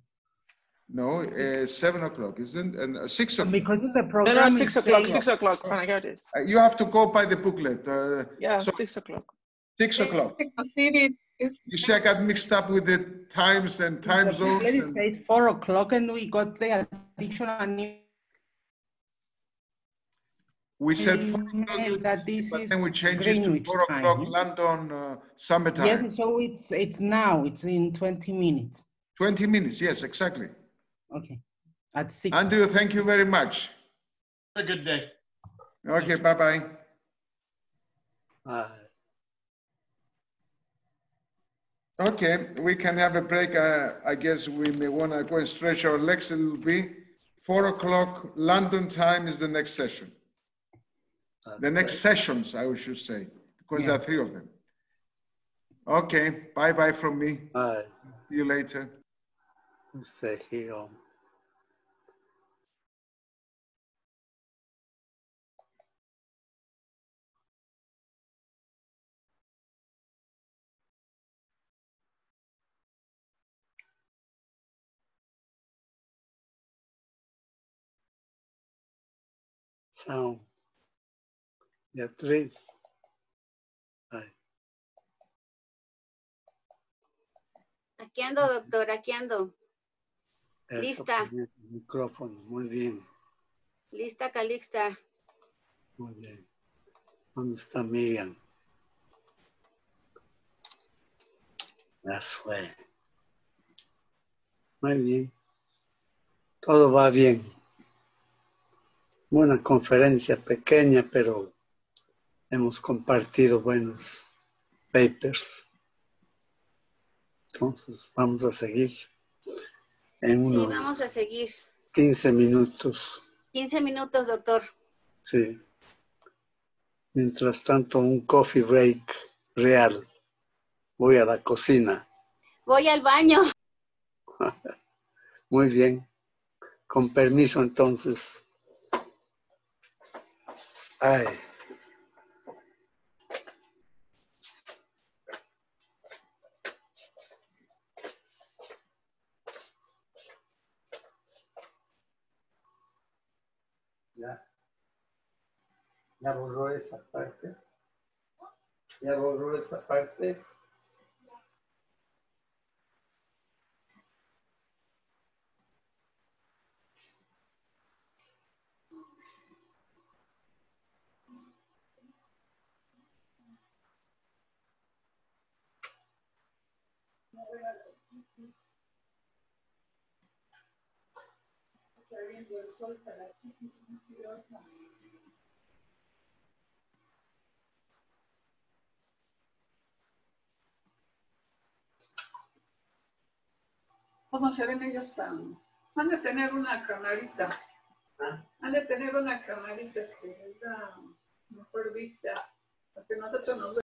Speaker 1: No, 7 o'clock, isn't it? And 6 o'clock.
Speaker 7: Because in the program
Speaker 2: No, 6 o'clock, 6 o'clock, Panagiotis.
Speaker 1: You have to go by the booklet.
Speaker 2: Yeah, so 6 o'clock.
Speaker 1: 6 o'clock. You see, I got mixed up with the times and time zones.
Speaker 7: It said 4 o'clock, and we got the additional.
Speaker 1: We said 4 o'clock,
Speaker 7: that this
Speaker 1: but
Speaker 7: is
Speaker 1: then we changed
Speaker 7: Greenwich
Speaker 1: it to 4 o'clock
Speaker 7: time.
Speaker 1: London summertime.
Speaker 7: Yes, so it's now. It's in 20 minutes.
Speaker 1: 20 minutes, yes, exactly.
Speaker 7: Okay, at 6.
Speaker 1: Andrew, thank you very much.
Speaker 4: Have a good day.
Speaker 1: Okay, bye-bye. Okay, we can have a break. I guess we may want to go and stretch our legs a little bit. 4 o'clock London time is the next session. The next sessions, I should say, because there are 3 of them. Okay, bye-bye from me.
Speaker 6: Bye.
Speaker 1: See you later.
Speaker 6: Stay here. Sound. Beatriz. Bye.
Speaker 8: Aquí ando, doctor, aquí ando. Lista.
Speaker 6: El micrófono, muy bien.
Speaker 8: Lista, Calixta.
Speaker 6: Muy bien. ¿Dónde está Miriam? Ya fue. Muy bien. Todo va bien. Una conferencia pequeña, pero hemos compartido buenos papers. Entonces, vamos a seguir en
Speaker 8: Sí,
Speaker 6: unos
Speaker 8: vamos a seguir.
Speaker 6: 15 minutos.
Speaker 8: 15 minutos, doctor.
Speaker 6: Sí. Mientras tanto, un coffee break real. Voy a la cocina.
Speaker 8: Voy al baño.
Speaker 6: Muy bien. Con permiso, entonces. Ay. Ya borró esa parte. Ya borró esta parte.
Speaker 9: ¿Cómo se ven ellos tan? Han de tener una camarita. Han de tener una camarita que les da mejor vista. Porque nosotros nos